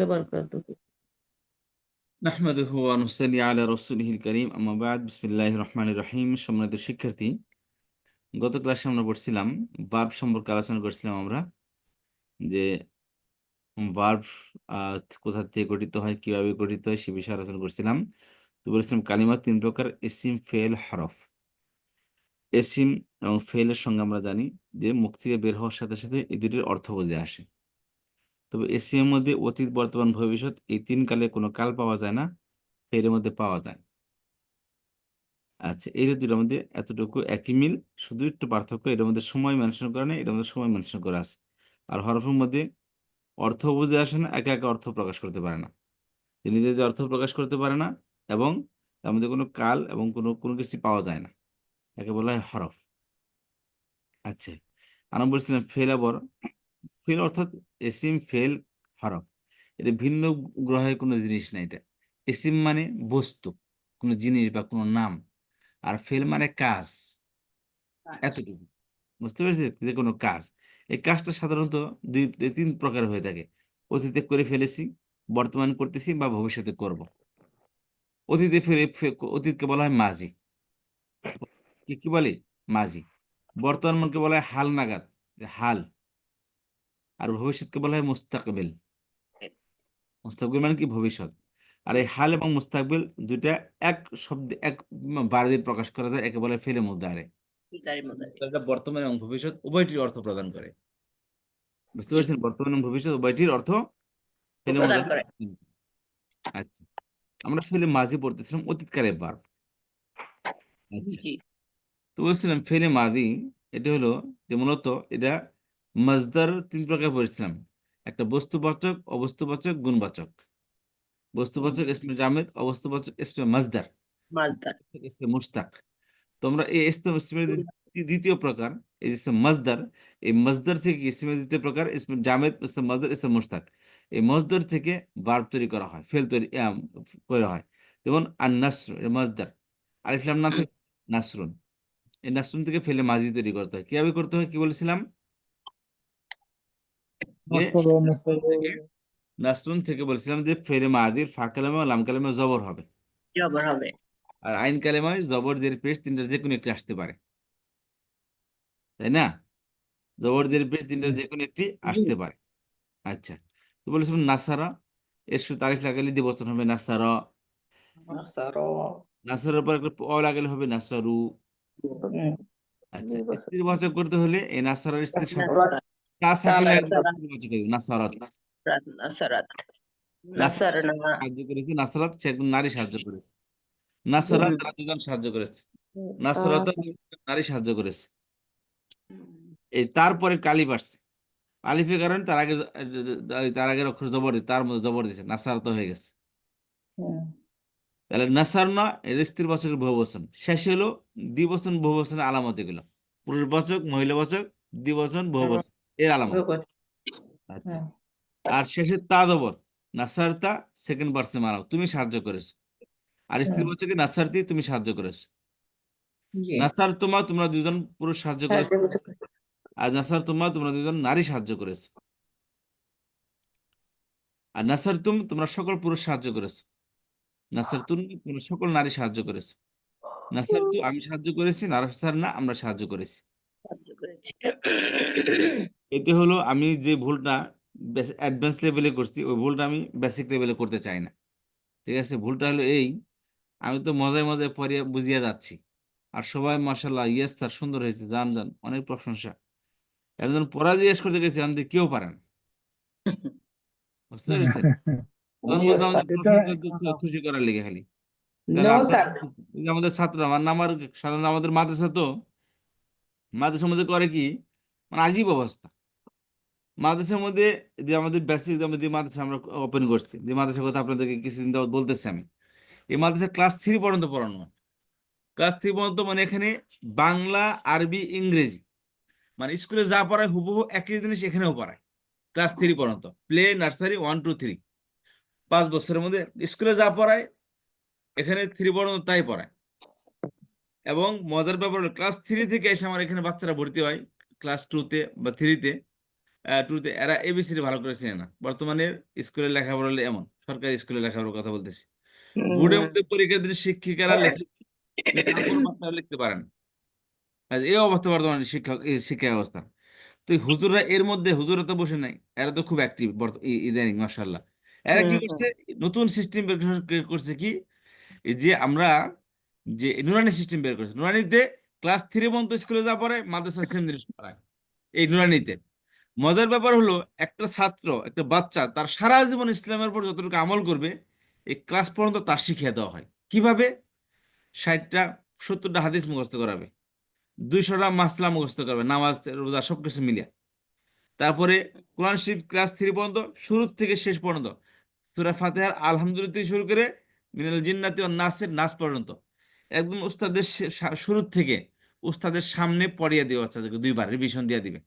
বারাকাতুহু। নাহমাদুহু ওয়া নুসাল্লি আলা রাসূলিহিল কারীম আম্মা বা'দ বিসমিল্লাহির রহমানির রহিম। সম্মানিত শিক্ষার্থী, গত ক্লাসে আমরা পড়ছিলাম ভার্ব সম্পর্কে আলোচনা করছিলাম আমরা যে ভার্ব কোথা থেকে গঠিত হয়, কিভাবে গঠিত হয় সে বিষয়ে আলোচনা করছিলাম। তো বলেছিলাম কালিমা তিন প্রকার: ইসিম, ফেল, হরফ। ইসিম এবং ফেলের সঙ্গে আমরা জানি যে মুখ থেকে বের হওয়ার সাথে সাথে এই দুটির অর্থ বুঝে আসে। তবে ইসিমের মধ্যে অতীত, বর্তমান, ভবিষ্যৎ এই তিন কালে কোনো কাল পাওয়া যায় না, ফেলের মধ্যে পাওয়া যায়। আচ্ছা, এই দুটোর মধ্যে এতটুকু একই মিল, শুধু একটু পার্থক্য, এটার মধ্যে সময় মেনশন করা নেই, এটার মধ্যে সময় মেনশন করা আছে। আর হরফের মধ্যে অর্থ বুঝে আসে না, একা একা অর্থ প্রকাশ করতে পারে না, নিজেদের অর্থ প্রকাশ করতে পারে না, এবং তার মধ্যে কোনো কাল এবং কোনো কোনো কিছু পাওয়া যায় না, একে বলা হয় হরফ। আচ্ছা, আমরা বলছিলাম ফেল। আবার ফেল অর্থাৎ এসিম, ফেল, হরফ, এটা ভিন্ন গ্রহের কোনো জিনিস না। এটা এসিম মানে বস্তু, কোনো জিনিস বা কোনো নাম, আর ফেল মানে কাজ, এতটুকু বুঝতে পেরেছি, যে কোনো কাজ। এই কাজটা সাধারণত তিন প্রকার হয়ে থাকে: অতীতে করে ফেলেছি, বর্তমান করতেছি, বা ভবিষ্যতে করব। অতীতে অতীতকে বলা হয় মাজি, কি কি বলে, মাজি। বর্তমান মনকে বলা হয় হাল নাগাদ, যে হাল। আর ভবিষ্যৎকে বলা হয় মুস্তাকবিল। মুস্তাকবিল মানে কি, ভবিষ্যৎ। আর এই হাল এবং মুস্তাকবিল দুইটা এক শব্দে, এক বারে দিয়ে প্রকাশ করা যায়, একে বলে ফেলে মুদারে। বর্তমান এবং ভবিষ্যৎ উভয়টির অর্থ প্রদান করে। বুঝতে জি, পারছেন, বর্তমান এবং ভবিষ্যৎ উভয়টির অর্থ ফেলে প্রদান মুদারে। করে। আচ্ছা, আমরা ফেলে মাঝি পড়তেছিলাম, অতীতকালের ভার্ব। আচ্ছা, জি, তো বলছিলাম ফেলে মাদি, এটা হলো যে মূলত এটা মাজদার তিন প্রকার পড়েছিলাম: একটা বস্তুবাচক, অবস্তুবাচক, গুণবাচক। বস্তুবাচক ইসমে জামেদ, অবস্তুবাচক ইসমে মাজদার, মাজদার। ইসমে মুশতাক। তোমরা এই ইসমের দ্বিতীয় প্রকার, এই যে মাজদার, এই মাজদার থেকে ইসমের দ্বিতীয় প্রকার ইসমে জামেদ, ইসমে মাজদার, ইসমে মুশতাক। এই মজদর থেকে ভার্ব তৈরি করা হয়, ফেল তৈরি করা হয়। যেমন আর নাসর, এটা মাজদার, আলিফ লাম না থেকে নাসরুন। এই নাসরুন থেকে ফেলে মাজি তৈরি করতে হয়। কিভাবে করতে হয়, কি বলেছিলাম, যে নাসরুন থেকে বলেছিলাম যে ফেলে মাদির ফা কালেমা ও লাম কালেমা জবর হবে, জবর হবে। আর আইন কালেমায় জবর জের পেশ তিনটার যে কোনো একটি আসতে পারে, তাই না? জবর জের পেশ তিনটার যে কোনো একটি আসতে পারে। আচ্ছা, তো বলেছিলাম নাসারা, এর শুধু তারিফ লাগালে দ্বিবচন হবে নাসারা। নাসার। নাসারের উপর একটা অ লাগালে হবে নাসারু। আচ্ছা, স্ত্রী বাচক করতে হলে এই নাসারার স্ত্রীর সাথে তা সাকিন লাগালে স্ত্রী বাচক হবে নাসারাত। নাসারাত। নাসারাত নাসার না। সাহায্য করেছে, নাসারাত সে একজন নারী সাহায্য করেছে। নাসারা তারা দুজন সাহায্য করেছে, নাসারাত নারী সাহায্য করেছে। এই তারপরে কালিফ আসছে, আলিফের কারণে তার আগের অক্ষর জবর তার মধ্যে জবর দিয়েছে, নাসারাত হয়ে গেছে। তাহলে নাসার না, এর স্ত্রী বাচকের বহুবচন। শেষে হলো দ্বিবচন বহুবচনের আলামত, এগুলো পুরুষবাচক, মহিলাবাচক, দ্বিবচন, বহুবচন এর আলামত। আচ্ছা, আর শেষে তা জবর, নাসার তা সেকেন্ড পার্সন মানাও, তুমি সাহায্য করেছো। আর স্ত্রী বাচকে নাসারতি, তুমি সাহায্য করেছো। জি, নাসার তোমা, তোমরা দুজন পুরুষ সাহায্য করেছো। আর নাসার তোমা, তোমরা দুজন নারী সাহায্য করেছো। আর নাসার তোমরা সকল পুরুষ সাহায্য করেছো। নাসার তোমরা সকল নারী সাহায্য করেছো। নাসার আমি সাহায্য করেছি, নাসার না আমরা সাহায্য করেছি। সাহায্য করেছি। এতে হলো আমি যে ভুলটা অ্যাডভান্স লেভেলে করছি, ওই ভুলটা আমি বেসিক লেভেলে করতে চাই না। ঠিক আছে, ভুলটা হলো এই: আমি তো মজায় মজায় পড়িয়ে বুঝিয়ে যাচ্ছি, আর সবাই মার্শাল্লাহ ইয়েস স্যার সুন্দর হয়েছে, জান জান, অনেক প্রশংসা। একজন পড়া জিজ্ঞেস করতে গেছি, আমাদের কেউ পারে না। বুঝতে পেরেছেন? তখন নো বলতাম স্যার। যে প্রশংসা খুশি করার লেগে খালি। তাহলে নো আপনার স্যার। এই যে আমাদের ছাত্ররা, মানে আমার সাধারণত আমাদের মাদ্রাসা তো, মাদ্রাসার মধ্যে করে কি, মানে আজীব অবস্থা। মাদ্রাসার মধ্যে যে আমাদের বেসিক, যে মাদ্রাসা আমরা ওপেন করছি, যে মাদ্রাসার কথা আপনাদেরকে কিছুদিন যাবত বলতেছি আমি, এই মাদ্রাসা ক্লাস 3 পর্যন্ত পড়ানো হয়। ক্লাস 3 পর্যন্ত মানে এখানে বাংলা, আরবি, ইংরেজি, মানে স্কুলে যা পড়ায় হুবহু একই জিনিস এখানেও পড়ায়। ক্লাস 3 পর্যন্ত, প্লে, নার্সারি 1 2 3, 5 বছরের মধ্যে স্কুলে যা পড়ায় এখানে 3 পর্যন্ত তাই পড়ায়। এবং মজার ব্যাপার হলো ক্লাস 3 থেকে এসে আমার এখানে বাচ্চারা ভর্তি হয় ক্লাস 2-তে বা 3-তে, টুতে, এরা এবিসিডি ভালো করে চেনে না। বর্তমানে স্কুলে লেখাপড়া হলে এমন, সরকারি স্কুলে লেখাপড়ার কথা বলতেছি, বোর্ডের মধ্যে পরীক্ষা দিলে শিক্ষিকারা লেখে, কিন্তু তারপর বাচ্চারা লিখতে পারে না। আজ এই অবস্থা বর্তমানে শিক্ষা ব্যবস্থা। তো এই হুজুররা এর মধ্যে, হুজুররা তো বসে নাই, এরা তো খুব অ্যাক্টিভ ইদানিং মাশাআল্লাহ। এরা কি করছে, নতুন সিস্টেম বের করছে কি, এই যে আমরা যে নুরানি সিস্টেম বের করছে, নুরানিতে ক্লাস 3 পর্যন্ত স্কুলে যা পড়ে মাদ্রাসা সেম জিনিস পড়ায় এই নুরানিতে। মজার ব্যাপার হলো, একটা ছাত্র, একটা বাচ্চা তার সারা জীবন ইসলামের উপর যতটুকু আমল করবে, এই ক্লাস পর্যন্ত তার শিখিয়ে দেওয়া হয়। কিভাবে? 60টা 70টা হাদিস মুখস্থ করাবে, 200টা মাসলা মুখস্থ করবে, নামাজ রোজা সবকিছু মিলিয়ে। তারপরে কোরআন শরীফ ক্লাস 3 পর্যন্ত, শুরু থেকে শেষ পর্যন্ত, সূরা ফাতিহার আলহামদুলিল্লাহ থেকে শুরু করে মিনাল জিন্নাতি ওয়ান নাসের নাস পর্যন্ত, একদম উস্তাদের শুরু থেকে উস্তাদের সামনে পড়িয়ে দিবে বাচ্চাদেরকে, 2বার রিভিশন দিয়ে দিবে।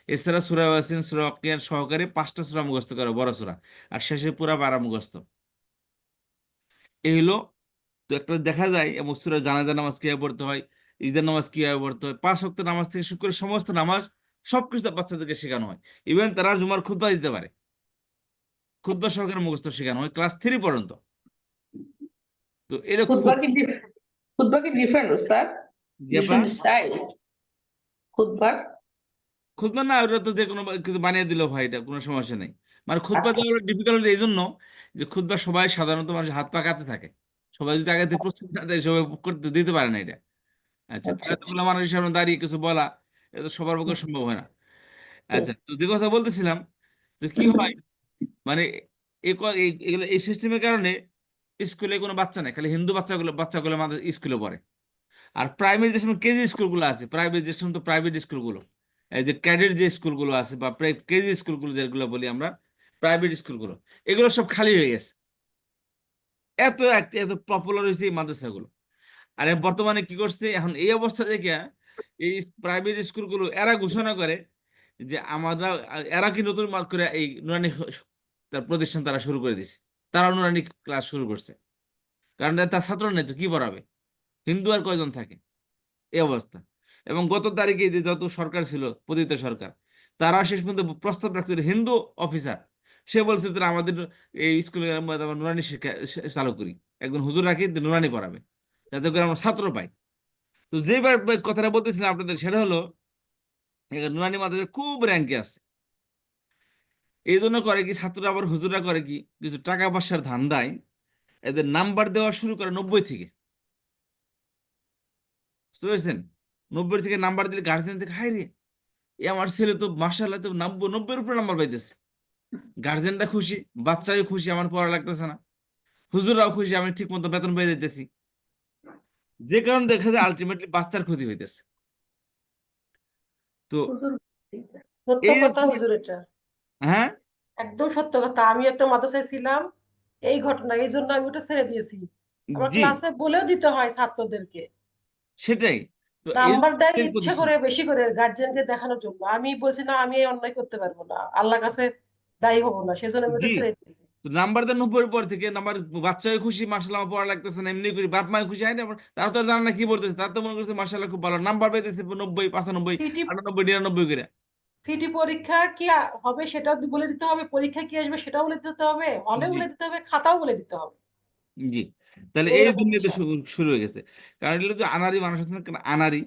এছাড়া সূরা ইয়াসিন, সূরা ওয়াকিয়ার সহকারে 5টা সূরা মুখস্থ করে, বড় সূরা, আর শেষে পুরা পারা মুখস্থ। এই হলো। তো একটা দেখা যায় এবং সূরা জানাজা নামাজ কিভাবে পড়তে হয়, ঈদের নামাজ কিভাবে পড়তে হয়, 5 ওয়াক্ত নামাজ থেকে শুরু করে সমস্ত নামাজ সবকিছু বাচ্চাদেরকে শেখানো হয়। ইভেন তারা জুমার খুতবা দিতে পারে, খুতবা সহকারে মুখস্থ শেখানো হয় ক্লাস 3 পর্যন্ত। তো এটা খুতবা খুব কি খুতবা কি ডিফারেন্ট উস্তাদ? ব্যাপার। ডিফারেন্ট স্টাইল খুতবার? খুতবা না, ওটা তো যে কোনো কিছু বানিয়ে দিলেও হয়, এটা কোনো সমস্যা নেই। মানে খুতবা আচ্ছা, দেওয়া ডিফিকাল্ট এই জন্য যে খুতবা সবাই সাধারণত মানুষ হাত পা কাঁপতে থাকে, সবাই যদি আগে থেকে প্রস্তুত না থাকে সবাই করতে দিতে পারে না এটা। আচ্ছা, তো আচ্ছা, আচ্ছা। এতগুলো মানুষের সামনে দাঁড়িয়ে কিছু বলা, এটা সবার পক্ষে সম্ভব হয় না। হুম, আচ্ছা, তো যে কথা বলতেছিলাম, তো কি হয়, মানে এগুলো এই সিস্টেমের কারণে স্কুলে কোনো বাচ্চা নেই, খালি হিন্দু বাচ্চাগুলো আমাদের স্কুলে পড়ে। আর প্রাইমারি যে সময় কেজি স্কুলগুলো আছে, প্রাইভেট যে সমস্ত প্রাইভেট স্কুলগুলো, এই যে ক্যাডেট যে স্কুলগুলো আছে বা কেজি স্কুলগুলো যেগুলো বলি আমরা, প্রাইভেট স্কুলগুলো, এগুলো সব খালি হয়ে গেছে। এত পপুলার হয়েছে এই মাদ্রাসাগুলো। আর বর্তমানে কি করছে এখন, এই অবস্থা দেখে এই প্রাইভেট স্কুলগুলো এরা ঘোষণা করে যে আমরা, এরা কি নতুন মার্ক করে এই নুরানি তার প্রতিষ্ঠান তারা শুরু করে দিছে, তারা নুরানি ক্লাস শুরু করছে। কারণ তার ছাত্র নেই তো কি পড়াবে, হিন্দু আর কয়জন থাকে, এই অবস্থা। এবং গত তারিখে যে যত সরকার ছিল, পতিত সরকার, তারা শেষ পর্যন্ত প্রস্তাব রাখছিল, হিন্দু অফিসার, সে বলছে তারা আমাদের এই স্কুলে আমরা নুরানি শিক্ষা চালু করি, একজন হুজুর রাখি নুরানি পড়াবে, যাতে করে আমরা ছাত্র পাই। তো যেবার কথাটা বলতেছিলাম আপনাদের, সেটা হলো নুরানি মাদ্রাসা খুব র্যাঙ্কে আছে। এই জন্য করে কি, ছাত্ররা আবার হুজুররা করে কি, কিছু টাকা পয়সার ধান্দায় এদের নাম্বার দেওয়া শুরু করে 90 থেকে। বুঝতে পেরেছেন? 90 থেকে নাম্বার দিলে গার্জেন থেকে, হাই রে, এ আমার ছেলে তো মার্শাল্লাহ তো 90-এর উপরে নাম্বার পাইতেছে। গার্জেনরা খুশি, বাচ্চাও খুশি, আমার পড়া লাগতেছে না, হুজুররাও খুশি, আমি ঠিক মতো বেতন পেয়ে যাইতেছি। যে কারণে দেখা যায় আলটিমেটলি বাচ্চার ক্ষতি হইতেছে। তো হুজুর, সত্য এই কথা হুজুর, এটা হ্যাঁ, একদম সত্য কথা। আমি একটা মাদ্রাসায় ছিলাম, এই ঘটনা, এই জন্য আমি ওটা ছেড়ে দিয়েছি। আমার জি, ক্লাসে বলেও দিতে হয় ছাত্রদেরকে, সেটাই। তো এই নাম্বার দেয় জন্য ইচ্ছে প্রতিষ্ঠান, করে, বেশি করে গার্জিয়ানকে দেখানোর জন্য। আমি বলছি না, আমি এই অন্যায় করতে পারবো না, আল্লাহর কাছে দায়ী হবো না, সেজন্য আমি জি, ওটা ছেড়ে দিয়েছি। তো নাম্বার দেন 90-এর পর থেকে, নাম্বার বাচ্চাও খুশি, মার্শাল্লাহ আমার পড়া লাগতেছে না, এমনি করি বাপ মায় খুশি হয় না, তারা তো আর জানে না কি বলতেছে, তারা তো মনে করছে মার্শাল্লাহ খুব ভালো নাম্বার পাইতেছে, 90, 95, সিটি 98, 99 করে। সিটি পরীক্ষা কি হবে সেটাও বলে দিতে হবে, পরীক্ষা কি আসবে সেটাও বলে দিতে হবে, হলেও জি, বলে দিতে হবে, খাতাও বলে দিতে হবে। জি। তাহলে এই এইরকম দুনিয়াতে বিষয়। শুরু হয়ে গেছে। কারণ এগুলো যে আনারি মানুষ আছে না, কেন আনারি,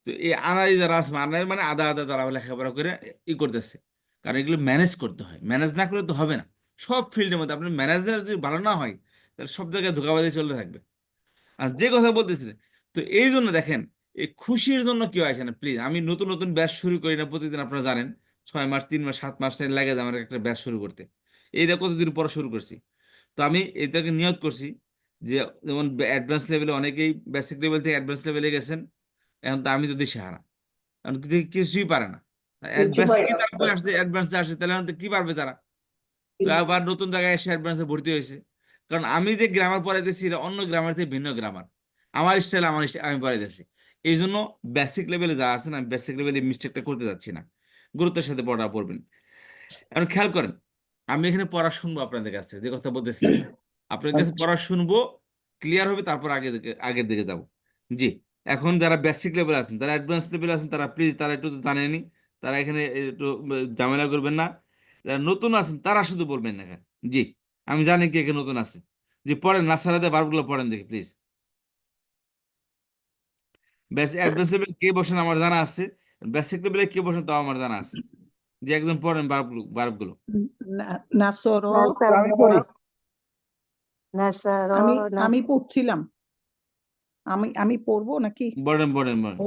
তো এই আনারি যারা আছে, আনারি মানে আদা আদা তারা লেখাপড়া করে করতেছে। কারণ এগুলো ম্যানেজ করতে হয়, ম্যানেজ না করলে তো হবে না। সব ফিল্ডের মধ্যে আপনার ম্যানেজার যদি ভালো না হয়, তাহলে সব জায়গায় ধোঁকাবাজি চলতে থাকবে। আর যে কথা বলতেছিলেন, তো এই জন্য দেখেন, এই খুশির জন্য কেউ আসে না প্লিজ। আমি নতুন নতুন ব্যাচ শুরু করি না প্রতিদিন, আপনারা জানেন, 6 মাস, 3 মাস, 7 মাস লাগে যায় আমার একটা ব্যাচ শুরু করতে। এইটা কতদিন পর শুরু করছি। তো আমি এটাকে নিয়ত করছি যে, যেমন অ্যাডভান্স লেভেলে অনেকেই বেসিক লেভেল থেকে অ্যাডভান্স লেভেলে গেছেন, এখন তো আমি যদি সাহারা, কারণ কিছুই পারে না। কিছু পাই বেসিকই না তারা উস্তাদ। বই আসছে, অ্যাডভান্সে আসছে, তাহলে এখন তো কি পারবে তারা? তো আবার নতুন জায়গায় এসে অ্যাডভান্সে ভর্তি হয়েছে। কারণ আমি যে গ্রামার পড়াইতেছি এটা অন্য গ্রামার থেকে ভিন্ন গ্রামার, আমার স্টাইল আমি পড়াইতেছি। এই জন্য বেসিক লেভেলে যা আছে না, আমি বেসিক লেভেলে মিস্টেকটা করতে যাচ্ছি না, গুরুত্বের সাথে পড়া পড়বেন। এখন খেয়াল করেন, আমি এখানে পড়া শুনবো আপনাদের কাছ থেকে, যে কথা বলতেছিলাম, আপনাদের কাছে আচ্ছা, পড়া শুনবো, ক্লিয়ার হবে, তারপর আগের দিকে যাব। জি। এখন যারা বেসিক লেভেল আছেন, যারা অ্যাডভান্স লেভেল আছেন, তারা প্লিজ, তারা একটু জানেনি, তারা এখানে একটু ঝামেলা করবেন না। যারা নতুন আছেন তারা শুধু বলবেন না এখানে। জি, আমি জানি কে কে নতুন আছে। জি, পড়েন নাসারাতে ভার্বগুলো পড়েন দেখি প্লিজ। অ্যাডভান্স লেভেল কে বসেন আমার জানা আছে, বেসিক লেভেলে কে বসেন তাও আমার জানা আছে। যে একজন পড়েন ভার্বগুলো। নাসর, আমি পড়ি। নাসার, আমি পড়ছিলাম, আমি পড়বো নাকি? পড়েন পড়েন পড়েন।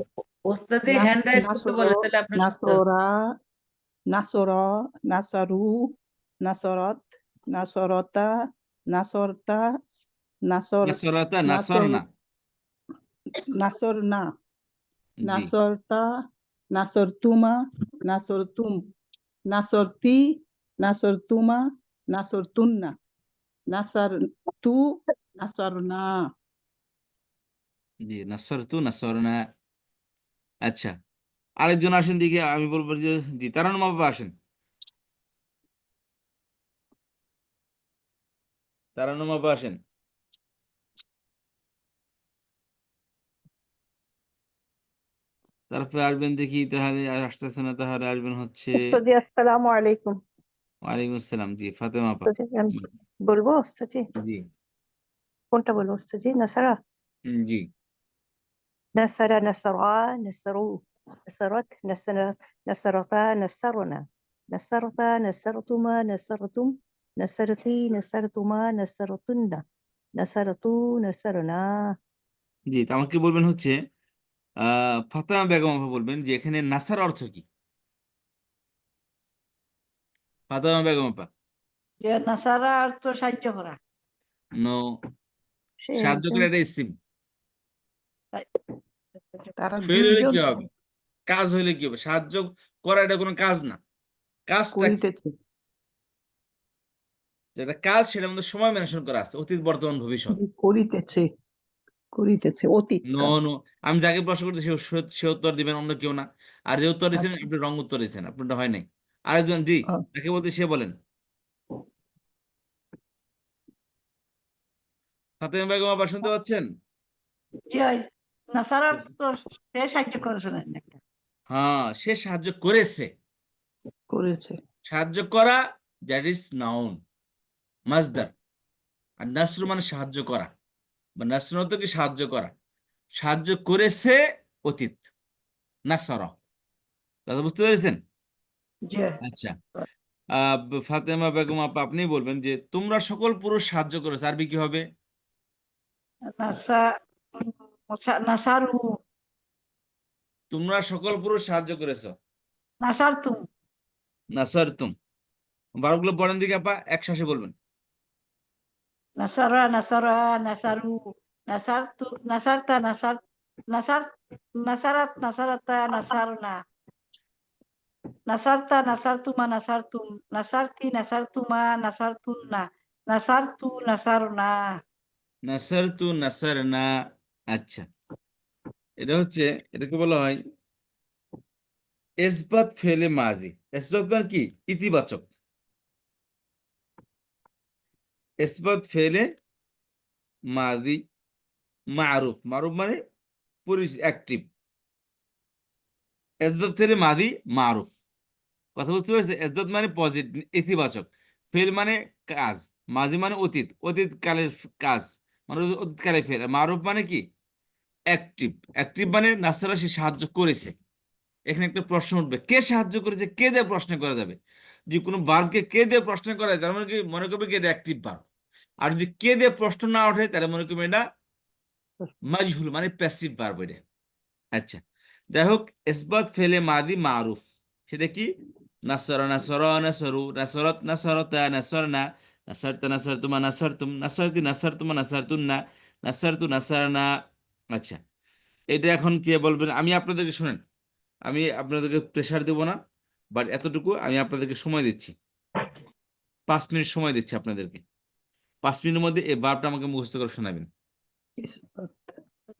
ওস্তাদি হ্যান্ড রাইজ করতে বলে, তাহলে আপনার শুনতে হবে। নাসরা, নাসরা, নাসারু, নাসরত, নাসরতা, নাসরতা, নাসর, নাসরাতা নাসর, নাসরনা। নাসরনা, জি নাসরতা, নাসরতুমা, নাসরতুম, নাসরতি, নাসরতুমা, নাসরতুন্না, নাসারতু, নাসরনা। জি, নাসরতু নাসরনা। আচ্ছা, আরেকজন আসেন দিকে, আমি বলবো যে জি তারান্নুম আপা আসেন। তারান্নুম আপা আসেন। তারপরে আসবেন দেখি, তাহলে আসতেছে না, তাহলে আসবেন হচ্ছে উস্তাদি আসসালামু আলাইকুম। ওয়ালাইকুম আসসালাম। জি, ফাতেমা আপা। উস্তাদি, আমি বলবো উস্তাদি? জি কোনটা বলবো উস্তাদি? নাসারা, জি নাসারা, নাসারা, নাসারু, নাসারত, নাসারা, নাসারতা, নাসারনা, নাসারতা, নাসারতুমা, নাসারতুম, নাসারতি, নাসারতুমা, নাসারতুন্না, নাসারতু, নাসারনা। জি, তো আমাকে বলবেন হচ্ছে ফাতেমা বেগম আপা বলবেন যে এখানে নাসার অর্থ কি। ফাতেমা বেগম আপা। যে নাসারা অর্থ সাহায্য করা। নো, সে সাহায্য একজন করে এটা ইসিম। তারা ফেল হলে দুইজন কি হবে, কাজ হলে কি হবে? সাহায্য করা এটা কোনো কাজ না। কাজটা কি? করিতেছে, যেটা কাজ সেটার মধ্যে সময় মেনশন করা আছে, অতীত বর্তমান ভবিষ্যৎ। করিতেছে, করিতেছে অতীত নো কাল। নো, আমি যাকে প্রশ্ন করতে সে উত্তর দিবেন, অন্য কেউ না। আর যে উত্তর দিচ্ছেন আচ্ছা, আপনি রং উত্তর দিচ্ছেন, আপনারটা হয় নাই। আরেকজন জি, আহ, যাকে বলতে সে বলেন। ফাতেমা বেগম আবার শুনতে পাচ্ছেন? যে নাসারা অর্থ সে সাহায্য করেছিলেন একটা। হ্যাঁ, সে সাহায্য করেছে। করেছে। সাহায্য করা, দ্যাট ইজ নাউন, মাজদার। আর নাসর মানে সাহায্য করা, বা নাসর অর্থ কি সাহায্য করা। সাহায্য করেছে অতীত, নাসরা। কথা বুঝতে পেরেছেন? যে আচ্ছা, ফাতেমা বেগম আপা আপনি বলবেন যে তোমরা সকল পুরুষ সাহায্য করেছো, আরবি কি হবে? নাসা, নাসারু, তোমরা সকল পুরুষ সাহায্য করেছো। নাসারতুম, নাসার তুম। বারগুলো পড়েন দিকে আপা, একসাথে বলবেন। নাসারা, নাসারা, নাসারু, নাসারতু, নাসারতা, নাসার, নাসারাত, নাসারাতা, নাসারনা, নাসারতা, নাসারতুমা, নাসারতুম, নাসারতি, নাসারতুমা, নাসারতুন্না, নাসারতু, নাসারনা। নাসার তু নাসার না। আচ্ছা, এটা হচ্ছে, এটাকে বলা হয় ইসবাত ফেলে মাজি। ইসবাত মানে কি? ইতিবাচক। ইসবাত ফেলে মাজি মারুফ। মারুফ মানে অ্যাক্টিভ। ইসবাত ফেলে মাজি মারুফ। কথা বুঝতে পেরেছে? ইসবাত মানে পজিটিভ, ইতিবাচক। ফেল মানে কাজ। মাজি মানে অতীত, অতীতকালের কাজ, মানে অতীতকালে ফেল। মারুফ মানে কি? অ্যাক্টিভ। অ্যাক্টিভ মানে নাসারা সে সাহায্য করেছে। এখানে একটা প্রশ্ন উঠবে, কে সাহায্য করেছে, কে দিয়ে প্রশ্ন করা যাবে। যদি কোনো ভার্বকে কে দিয়ে প্রশ্ন করা যায়, তার মানে কি মনে করবে কি এটা অ্যাক্টিভ ভার্ব। আর যদি কে দিয়ে প্রশ্ন না ওঠে, তাহলে মনে করবে এটা মাজহুল, মানে প্যাসিভ ভার্ব এটা। আচ্ছা, যাই হোক, ইসবাত ফেলে মাদি মারুফ, সেটা কি? নাসরা নাসরা নাসরু, নাসরাত নাসরাতা, নাসরনা, নাসরতা নাসরতুমা, নাসরতুম, নাসরতি নাসরতুমা, নাসরতুন্না, নাসরতু নাসরনা। আচ্ছা, এটা এখন কে বলবেন? আমি আপনাদেরকে, শুনেন, আমি আপনাদেরকে প্রেশার দেব না, বাট এতটুকু আমি আপনাদেরকে সময় দিচ্ছি। 5 মিনিট সময় দিচ্ছি আপনাদেরকে। 5 মিনিটের মধ্যে এই ভার্বটা আমাকে মুখস্থ করে শোনাবেন, ইসবাত,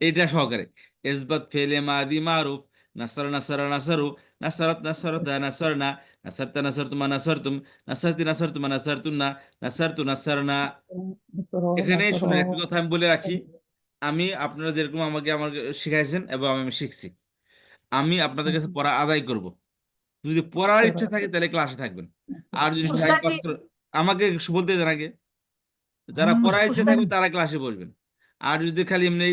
এইটা সহকারে। ইসবাত ফেলে মাদি মারুফ, নাসর নাসর নাসরু, নাসরাত নাসরাতা, নাসরনা, নাসরতা নাসরতুমা, নাসরতুম, নাসরতি নাসরতুমা, নাসরতুন্না, নাসরতু নাসরনা। নাসরা, এখানে নাসরা, শুনে একটা কথা আমি বলে রাখি, আমি আপনারা যেরকম আমাকে শিখাইছেন এবং আমি শিখছি, আমি আপনাদের কাছে পড়া আদায় করব। যদি পড়ার ইচ্ছা نصرت থাকে তাহলে ক্লাসে থাকবেন। আর যদি টাইম উস্তাদ পাস কি করে, আমাকে বলতে দেন আগে, যারা পড়ার ইচ্ছা উস্তাদ থাকবে তারা ক্লাসে বসবেন। আর যদি খালি এমনি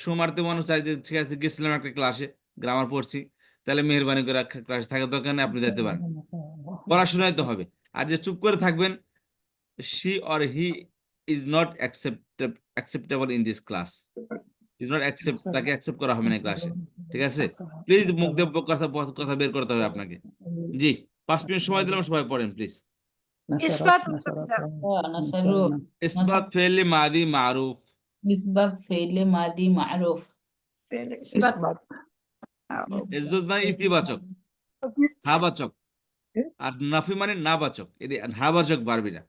শো মারতে মানুষ চাই যে ঠিক আছে গেছিলাম একটা ক্লাসে, গ্রামার পড়ছি, তাহলে মেহরবানি করে ক্লাসে থাকার দরকার নেই, আপনি যেতে পারেন, পড়াশোনায় তো হবে। আর যে চুপ করে থাকবেন, she or he is not acceptable in this class, is not accept, তাকে অ্যাকসেপ্ট করা হবে না ক্লাসে, ঠিক আছে? প্লিজ মুখ দিয়ে কথা কথা বের করতে হবে আপনাকে। জি, 5 মিনিট সময় দিলাম, সবাই পড়েন প্লিজ। ইসবাত نصرت نصروا ইসবাত ফেলে মাদি মারুফ। نسبة فعل ماضي معروف ইসবাত إثبات ইসবাত মানে ইতিবাচক, হাবাচক, আর নাফি মানে নাবাচক, এটি হাবাচক বারবিরা।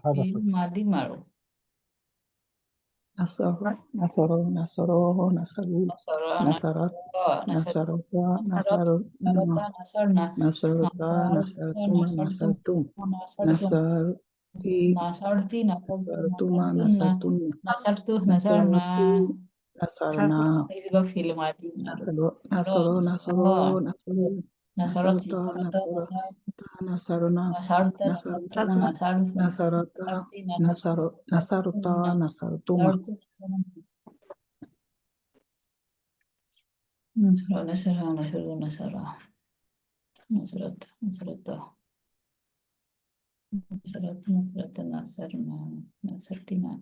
فعل ماضي معروف نصر نصروا نصروه نصروا نصر نصرت نصر نصرت نصرت نصر نصرنا نصرت نصرتما نصرتم نصرتي نصرتي نصرتما نصرتن نصرتن نصرت نصرنا نصرنا نسبة فعل ماضي معروف نصروا نصروا نصروا نصروا نصرت نصرت نصرت نصرنا نصرت نصرتنا نصرت نصرت نصر نصرت نصرتما نصر نصر نصر نصر نصرت نصرت نصرت نصرت نصرنا نصرتنا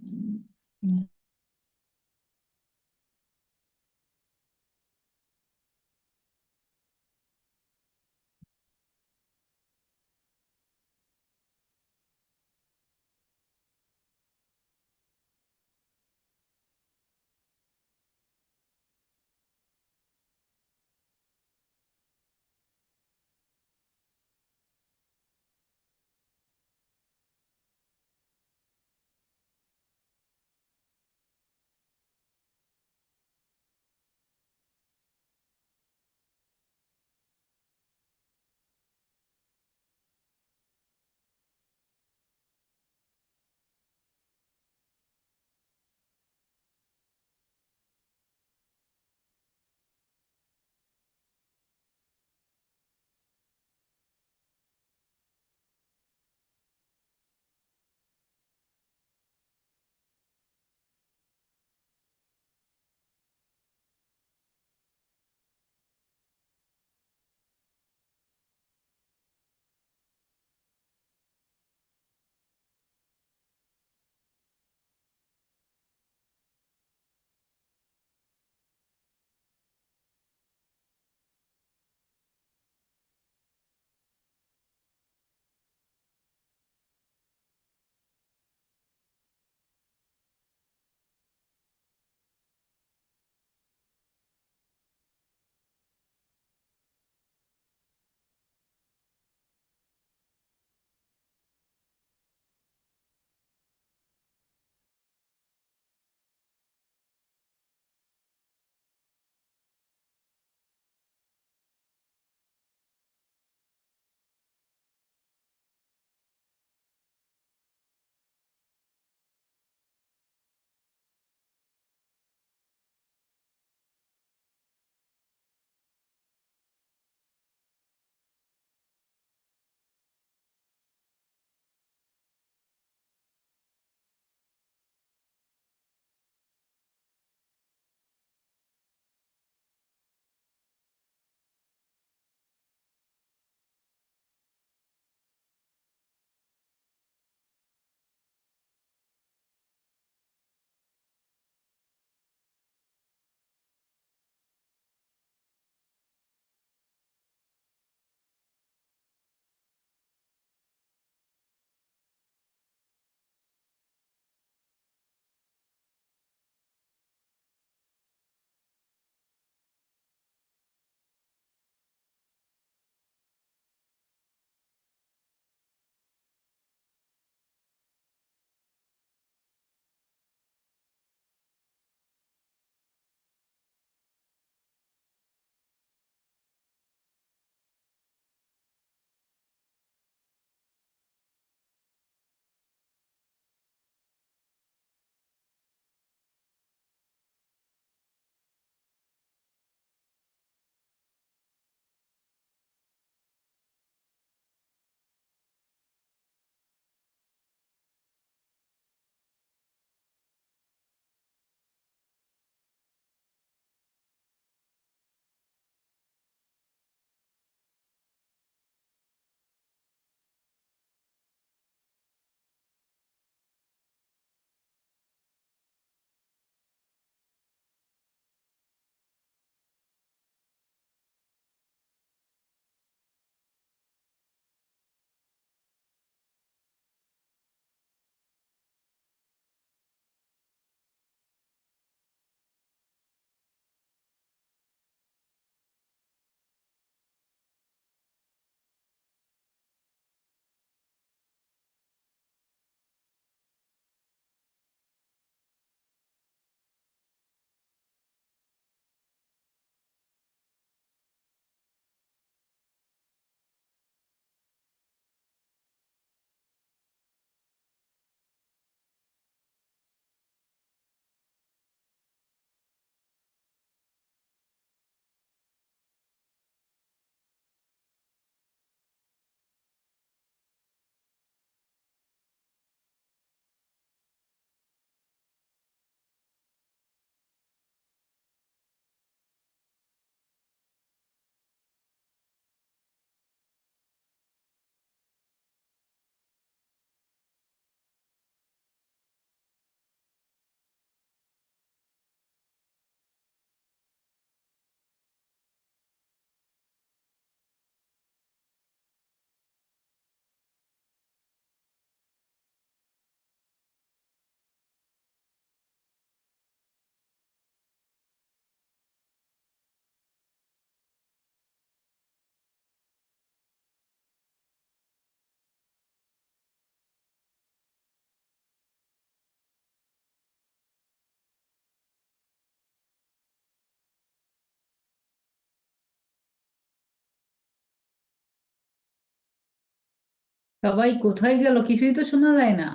সবাই কোথায় গেল? কিছুই তো শোনা যায় না।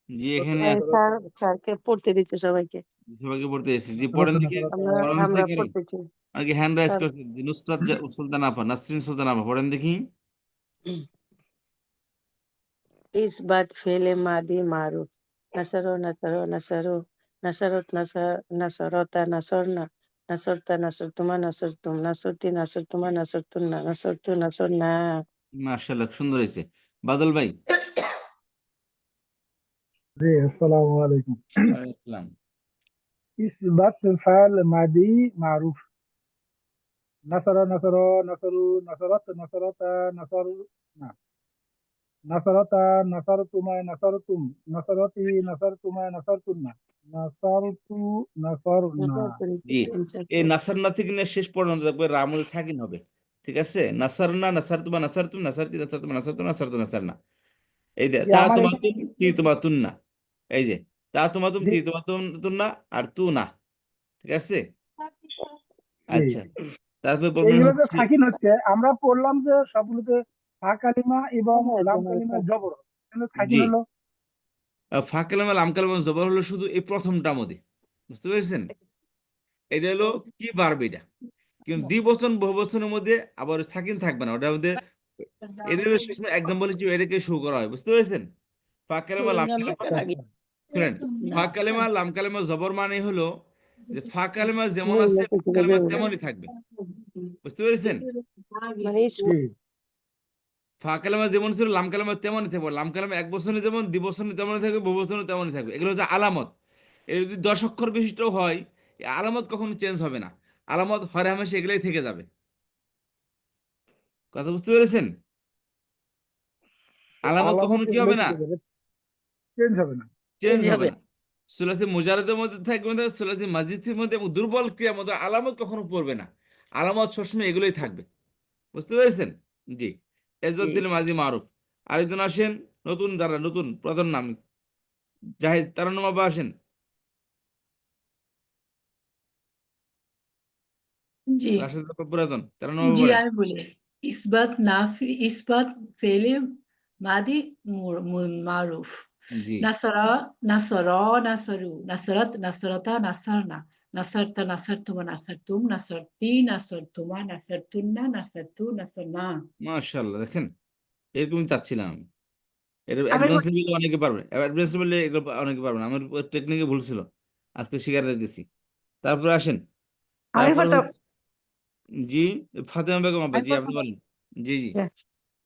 জি এখানে স্যার স্যারকে পড়তে দিচ্ছে সবাইকে। সবাইকে পড়তে এসেছি। জি পড়েন দেখি, পড়া হয়েছে আমরা এখানে? পড়তেছি আর কি হ্যান্ড রাইজ স্যার। করছে যে নুসরাত সুলতান আপা, নাসরিন সুলতান আপা, পড়েন দেখি। ইসবাত ফেলে মাদি মারুফ নাসারো নাসারো নাসারো নাসারত নাসারতা নাসরনা নাসরতা নাসরতুমা নাসরতুম নাসরতি নাসরতুমা নাসরতুন্না নাসরতু নাসরনা। মাশাআল্লাহ, সুন্দর হয়েছে। বাদল ভাই। जी अस्सलाम वालेकुम। ওয়ালাইকুম আসসালাম। इस्बात फ़ाइल मादी मारूफ नसरा नसरो नसरू नसरत नसरता नसरना नसरता नसरतुमा नसरतुम नसरती नसरतुमा नसरतुन्ना नसरतु नसरना। জি এই নাসারনা থেকে নিয়ে শেষ পর্যন্ত দেখবে রামুল সাকিন হবে, ঠিক আছে? নাসারনা নাসারতুমা নাসারতুম নাসারতি নাসারতুমা নাসারতু নাসারতু নাসারনা। এই যে जी তা আমার তোমার এটা তুম তি তোমার তুন্না, এই যে তা তোমার তুম জি তি তোমার তুন্না আর তু না, ঠিক আছে? জি আচ্ছা, তারপরে বলবেন এইগুলোতে হচ্ছে সাকিন হচ্ছে, আমরা পড়লাম যে সবগুলোতে ফা কালিমা এবং লাম কালিমা জবর, এখানে সাকিন জি হলো। ফা কালামা লাম কালামা জবর হলো শুধু এই প্রথমটা মধ্যে, বুঝতে পেরেছেন? এটা হলো কি ভার্ব এটা, কিন্তু দ্বিবচন বহুবচনের মধ্যে আবার সাকিন থাকবে না, ওটার মধ্যে এটা হলো শেষমেশ এক্সাম্পল হিসেবে এটাকে শো করা হয়, বুঝতে পেরেছেন? ফা কালেমা লাম কালেমা, আচ্ছা আচ্ছা শুনেন, ফা কালেমা লাম কালেমা জবর মানে হলো যে ফা কালেমা যেমন আছে লাম কালেমা তেমনই থাকবে, বুঝতে পেরেছেন? মানে জি ফা কালেমা যেমন ছিল লাম কালেমা তেমনই থাকবে, লাম কালেমা এক বচনে যেমন দ্বিবচনে তেমনই থাকবে, বহুবচনে তেমনই থাকবে। এগুলো হচ্ছে আলামত। এর যদি 10 অক্ষর বিশিষ্ট হয়, এই আলামত কখনো চেঞ্জ হবে না, আলামত হরে হামেশা এগুলোই থেকে যাবে। কথা বুঝতে পেরেছেন? আলামত আলামত কখনো কি এগুলোই হবে না, থেকে যাবে, চেঞ্জ হবে না। চেঞ্জ হবে না। সুলাসি মুজাররদের মধ্যে থাকবে না, সুলাসি মাজিদের মধ্যে এবং দুর্বল ক্রিয়ার মধ্যে আলামত কখনো পড়বে না, আলামত সবসময় এগুলোই থাকবে, বুঝতে পেরেছেন? জি এজবাত দিল মাজি মারুফ। আরেকজন আসেন, নতুন যারা নতুন প্রধান নাম জাহিদ তারান্নুম আব্বা আসেন। জি রাশেদ আব্বা পুরাতন তারান্নুম আব্বা জি বলেন। আমি বলি, ইসবাত ফেলে মাদি মারুফ জি নাসারা নাসারা নাসারু নাসারাত নাসারাতা নাসারনা নাসারতা নাসারতুমা নাসারতুম নাসারতি নাসারতুমা নাসারতুন্না নাসারতু নাসারনা। মাশাআল্লাহ, দেখেন এরকম চাচ্ছিলাম আমি। এটা আমি অ্যাডভান্স লেভেলে অনেকে পারবে, অ্যাডভান্স লেভেলে এগুলো অনেকে পারবে না, আমার টেকনিকে ভুল ছিল, আজকে শিকার দিতেছি। তারপরে আসেন, আমি তারপরে প্রথম জি ফাতেমা বেগম আব্বা, আমি জি আপনি প্রথম বলেন। জি জি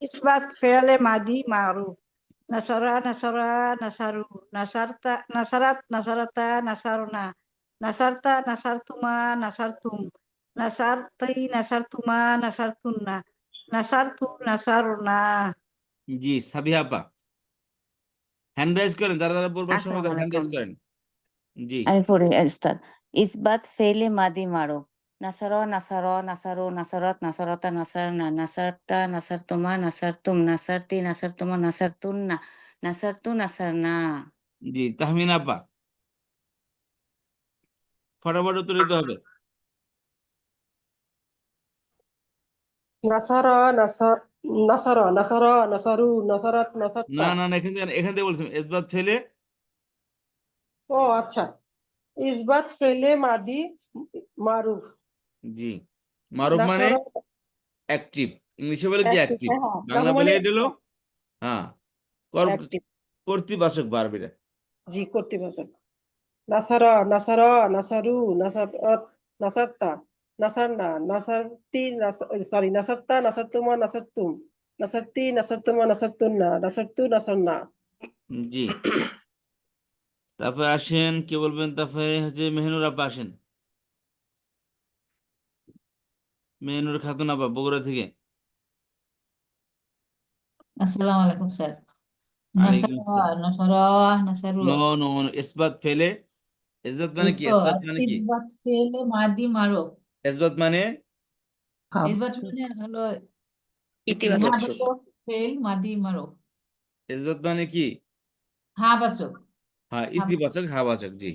ইসবাত ফেলে মাদি মারুফ নাসরা নাসরা নাসারু নাসারতা নাসারাত নাসারাতা নাসারনা নাসারতা নাসারতুমা নাসারতুম নাসারতি নাসারতুমা নাসারতুন্না নাসারতু নাসারনা। জি সাবিহা আব্বা, হ্যান্ড রাইজ করেন, যারা যারা বলবার সময় আসসালামু হ্যান্ড রাইজ আলাইকুম। করেন। জি আমি পড়ি উস্তাদ। ইসবাত ফেলে মাদি মারো নাসার নাসার নাসারু নাসারত নাসারতা নাসারনা নাসারতা নাসারতুমা নাসারতুম নাসারতি নাসারতুমা নাসারতুন্না নাসারতু নাসারনা। জি তাহমিন আব্বা, ফটাফট উত্তর দিতে হবে। নাসারা নাসারা নাসারা নাসারু নাসারাত না নাসারতা। না না, এখান থেকে বলছি ইসবাত ফেলে। ও আচ্ছা, ইসবাত ফেলে মাদি মারুফ জি মারুফ মানে নাসারা অ্যাক্টিভ, ইংলিশে বলে কি অ্যাক্টিভ, অ্যাক্টিভ, হ্যাঁ হ্যাঁ, বাংলা মানে বলে এটা হলো হ্যাঁ অ্যাক্টিভ। কর্তৃবাচক ভার্ব এটা। জি কর্তৃবাচক। নাসারা নাসারা নাসারু নাসারত নাসারতা নাসারনা নাসারতি সরি নাসারতা নাসারতুমা নাসারতুম নাসারতি নাসারতুমা নাসারতুন্না নাসারতু নাসারনা। জি তারপরে আসেন, কে বলবেন? তারপরে হচ্ছে মেহনুর আব্বা আসেন, মেহনুর খাতুন আব্বা বগুড়া থেকে। আসসালামু আলাইকুম স্যার। আলাইকুম নাসারা আসসালাম। নাসারা নাসারু নো নো, ইসবাত ফেলে, ইসবাত মানে কি? ইসবাত মানে কি? ইসবাত ফেলে মাদি মারুফ। ইসবাত মানে ইসবাত মানে হলো ইতিবাচক। ইহাবাচক ফেল মাদি মারুফ। ইসবাত মানে কি? হাবাচক হ্যাঁ ইতিবাচক হাবাচক, জি।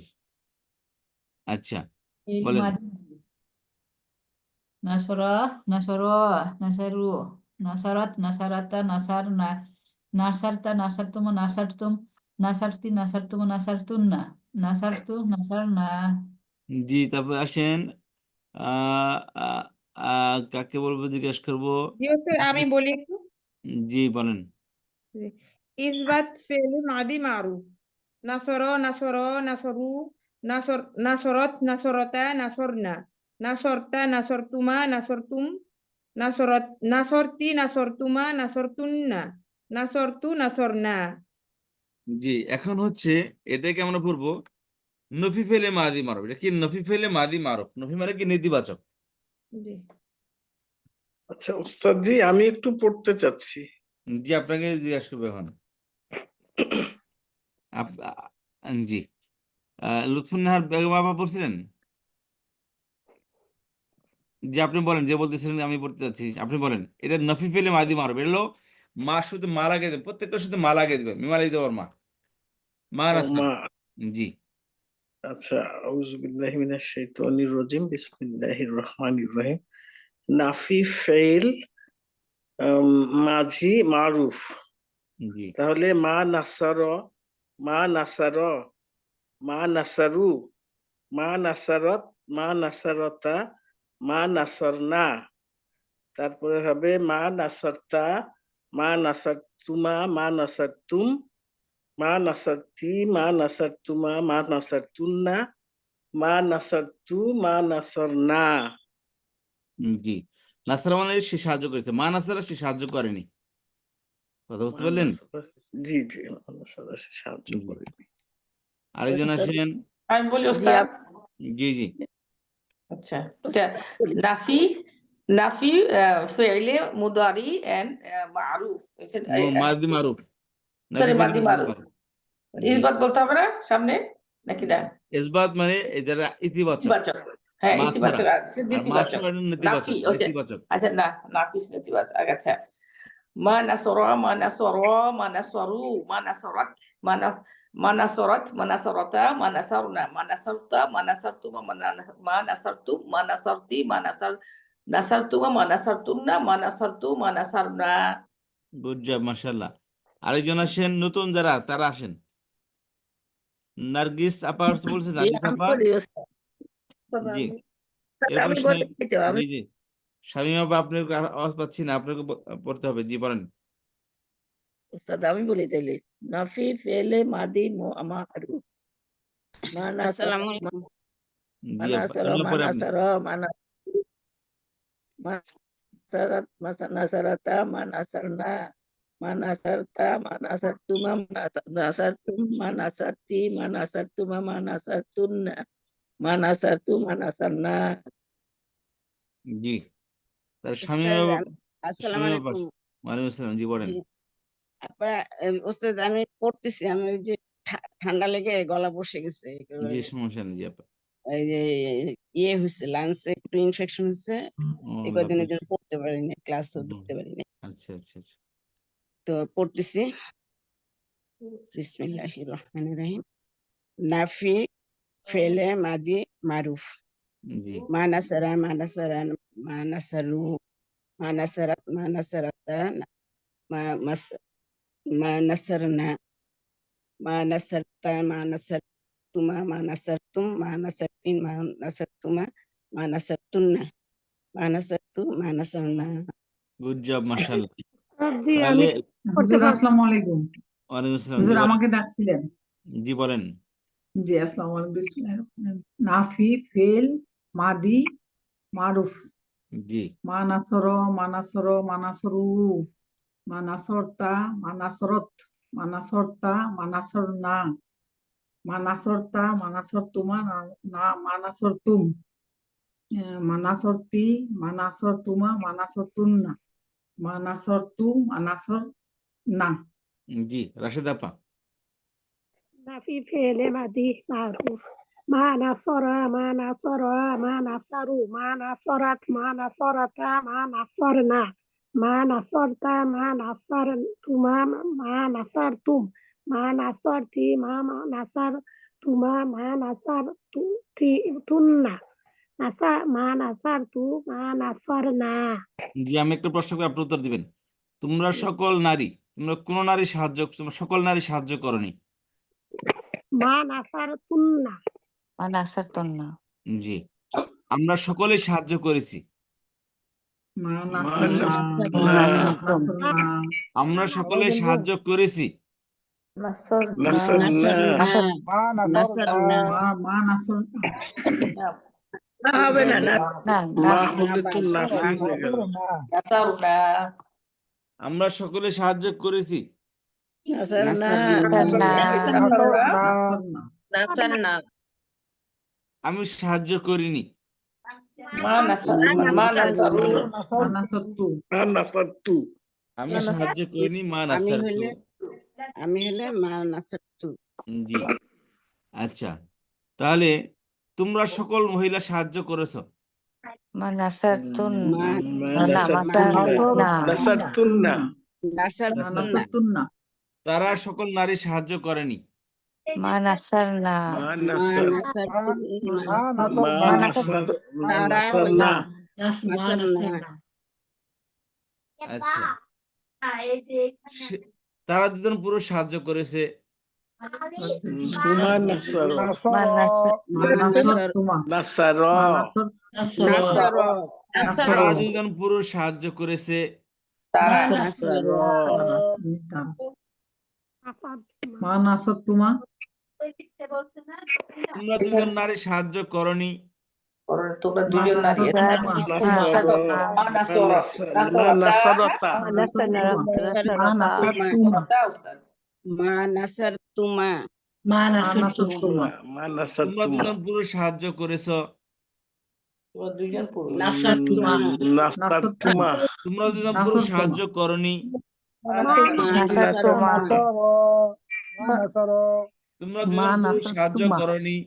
আচ্ছা ফেল বলেন। মাদি মারুফ নাসরা নাসরা নাসারু নাসারাত নাসারাতা নাসারনা নাসারতা নাসারতুমা নাসারতুম নাসারতি নাসারতুমা নাসারতুন্না নাসারতু নাসারনা। জি, তারপর আসেন আহ আহ, কাকে বলবো জিজ্ঞেস করবো। জি ওস্তাদ, আমি বলি একটু। জি বলেন। ইসবাত ফেলে মাদি মারুফ, নাসর নাসর নাসরু, নাসর নাসরত নাসরতা নাসরনা, নাসরতা নাসরতুমা নাসরতুম, নাসরত নাসরতি নাসরতুমা নাসরতুন্না, নাসরতু নাসরনা। জি, এখন হচ্ছে এটাকে আমরা পড়বো নফি ফেলে মাদি মারুফ। এটা কি নফি ফেলে মাদি মারুফ? নফি মানে কি নেতিবাচক। জি আচ্ছা উস্তাদ জি, আমি একটু পড়তে চাচ্ছি। জি, আপনাকে জিজ্ঞাসা করবো এখন। জি, লুৎফুন্নাহার বেগম আপা বলছিলেন। জি, আপনি বলেন, যে বলতেছিলেন আমি পড়তে চাচ্ছি, আপনি বলেন। এটা নফি ফেলে মাদি মারুফ, এটা হলো মা শুধু মা লাগিয়ে দেবেন, প্রত্যেকটা শুধু মা লাগিয়ে দেবেন, মিমা লিখতে পারবো মা ও নাসার। মা। জি আচ্ছা, আউযু বিল্লাহি মিনাশ শাইতানির রাজিম, বিসমিল্লাহির রহমানির রহিম। নাফি ফেইল মাঝি মারুফ। জি তাহলে মা নাসার, মা নাসার, মা নাসারু, মা নাসারত, মা নাসারতা, মা নাসরনা। তারপরে হবে মা নাসারতা, মা নাসারতুমা, মা নাসারতুম, মা নাসারতি, মা নাসারতুমা, মা নাসারতুন্না, মা নাসারতু, মা নাসরনা। জি, নাসারা মানে সে সাহায্য করেছে, মা নাসারা সে সাহায্য করেনি। কথা বুঝতে মা পারলেন? নাসারা, জি জি, মা নাসারা সে সাহায্য জি, করেনি। আরেকজন আসেন। আমি বলি জি ওস্তাদ। জি জি আচ্ছা আচ্ছা, নাফি নাফি ফেইলে মুদারি এন্ড মারুফ, মাদি মারুফ, নফি সরি ফেলে মাদি মাদি মারুফ। মারুফ। জি, ইসবাত বলতে হবে না সামনে নাকি না? ইসবাত মানে যারা ইতিবাচক, ইতিবাচক, হ্যাঁ মা ছাড়া। ইতিবাচক আছে, আর মা নেতিবাচক। সহ নেতিবাচক, নাফি হচ্ছে, নেতিবাচক। আচ্ছা না নাফিস নেতিবাচক। আচ্ছা, মা নাসরা মা নাসরা মা নাসরু মা নাসরাত মা মা নাসরাত মা নাসরাতা মা নাসরনা মা নাসরতা মা নাসরতুমা মা নাসরতুম মা নাসরতি মা নাসরতুমা মা নাসরতুন্না মা নাসরতু মা নাসরনা। গুড জব, মাশাআল্লাহ। আরেকজন আসেন, নতুন যারা তারা আসেন। নার্গিস আপা বলছেন, জি নার্গিস আমি আপা। বলি ওস্তাদ। জি, এরপরে আমি বলতে চাই তো, আমি জি জি, শামীম আপা, আপনার আওয়াজ পাচ্ছি না, আপনাকে পড়তে হবে। জি বলেন। ওস্তাদ আমি বলি তাইলে। নাফি ফেলে মাদি মারুফ, মা নাসার, আসসালামু মা আলাইকুম। জি আপা, নাসার, শোনার মা পরে আপনি। নাসার, মা নাসারাত, মা নাসারাতা, মা নাসারনা, মা নাসারতা, মা নাসারতুমা, মা নাসারতুম, মা নাসারতি, মা নাসারতুমা, মা নাসারতুন্না, মা নাসারতু, মা নাসারনা। জি, তার শামীম উস্তাদ আপা। আসসালামু শামীম আপা, আলাইকুম। ওয়ালাইকুম আসসালাম। জি বলেন। জি আপা, উস্তাদ আমি পড়তেছি, আমি ওই যে ঠান্ডা লেগে গলা বসে গেছে, জি, সমস্যা নেই। জি আপা। এই যে ইয়ে হয়েছে, লাঞ্চে একটু ইনফেকশন হয়েছে, ও এই আল্লাহ কয়েকদিনের করেছে। জন্য পড়তে পারিনি, ক্লাসও হুম, ঢুকতে পারিনি। আচ্ছা আচ্ছা আচ্ছা। তো পড়তেছি, বিসমিল্লাহির রহমানির রহিম। নাফি ফেলে মাদি মারুফ, জি মা নাসারা মা নাসারা মা নাসারু মা নাসারাত মা নাসারাতা মা মা নাসারনা মা নাসারতা মা নাসারতুমা মা নাসারতুম মা নাসারতিন মা নাসারতুমা মা নাসারতুন্না মা নাসারতু মা নাসারনা। গুড জব, মাশাআল্লাহ। জি তাহলে আমি করতে হুজুর পারবো। আসসালামু আলাইকুম। ওয়ালাইকুম আসসালাম। জি হুজুর বলেন। আমাকে ডাকছিলেন। জি বলেন। জি আসসালামু আলাইকুম। বিসমিল্লাহির রহমানির রহিম। নাফি ফেল মাদি মারুফ, জি মা নাসর, মা নাসর, মা নাসরু, মা নাসরতা, মা নাসরত, মা নাসরতা, মা নাসরনা, মা নাসরতা, মা নাসরতুমা, মা নাসরতুম, মা নাসরতি, মা নাসরতুমা, মা নাসরতুন্না, মা নাসরতু, মা নাসরনা। জি, রাশেদ আপা। নাফি ফেলে মাদি মারুফ, মা নাসরা মা নাসরা মা নাসারু মা নাসরাত মা নাসরাতা মা নাসরনা মা নাসরতা মা নাসারতুমা মা নাসারতুম মা নাসরতি মা নাসারতুমা মা নাসারতুন্না মা নাসারতু মা নাসরনা জি, আমি একটা প্রশ্ন করে আপনি উত্তর দিবেন। তোমরা সকল নারী, তোমরা কোন নারী সাহায্য, তোমরা সকল নারী সাহায্য করনি। মা নাসারতুন্না নাসারতুন্না জি, আমরা সকলেই সাহায্য করেছি। মা মা নাসরনা নাসারতুম নাসরনা আমরা সকলে সাহায্য করেছি। নাসারনা মা নাসরনা মা নাসরনা হবে না না না মা হলে তো নাফি হয়ে গেল। নাসারুনা আমরা সকলে সাহায্য করেছি। নাসারনা নাসারনা নাসরনা নাসারনা আমি সাহায্য করিনি। মা নাসারু মা নাসরতু মা নাসারতু আমি সাহায্য করিনি। মা নাসারতু। জি, আচ্ছা, তাহলে তোমরা সকল মহিলা সাহায্য করেছো। মা নাসারতুন মা না মাসারনা নাসারতুন্না মা নাসরতুন্না তারা সকল নারী সাহায্য করেনি। মা নাসারনা মা নাসার মা মা নাসরনা নাসারনা আচ্ছা, তারা দুজন পুরুষ সাহায্য করেছে। মা নাসার মা নাসার মা নাসরতুমা নাসার তারা দুজন পুরুষ সাহায্য করেছে। তারা মা নাসরতুমা তোমরা দুজন নারী সাহায্য করনি। তোমরা দুজন নারী মা নাসারতা মা নাসরতুমা মা নাসারতুমা মা নাসরতুমা মা তোমরা নাসারতুমা দুজন পুরুষ সাহায্য করেছো। তোমরা দুজন পুরুষ নাসারতুমা তোমরা দুজন পুরুষ সাহায্য করনি। নাসারতুমা তোমরা দুজন পুরুষ সাহায্য করনি।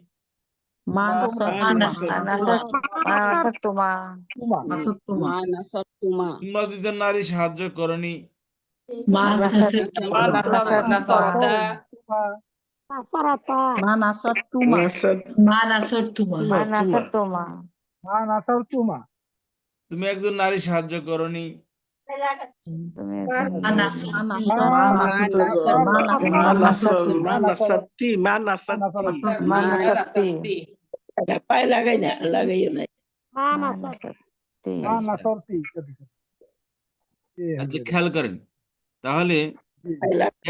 মা নাসারতুমা নাসরতুমা মা নাসারতুমা তোমরা দুজন নারী সাহায্য করনি। মা নাসারতা নাসারাতা মা নাসরতুমা মা নাসারতুমা মা নাসরতুমা তুমি একজন নারী সাহায্য করনি। তুমি একজন মা নাসারতি মা নাসারতি মা নাসারতি পায়ে লাগাই না লাগাইও না মা মা নাসারতি নাসারতি মা নাসরতি আচ্ছা, খেয়াল করেন তাহলে।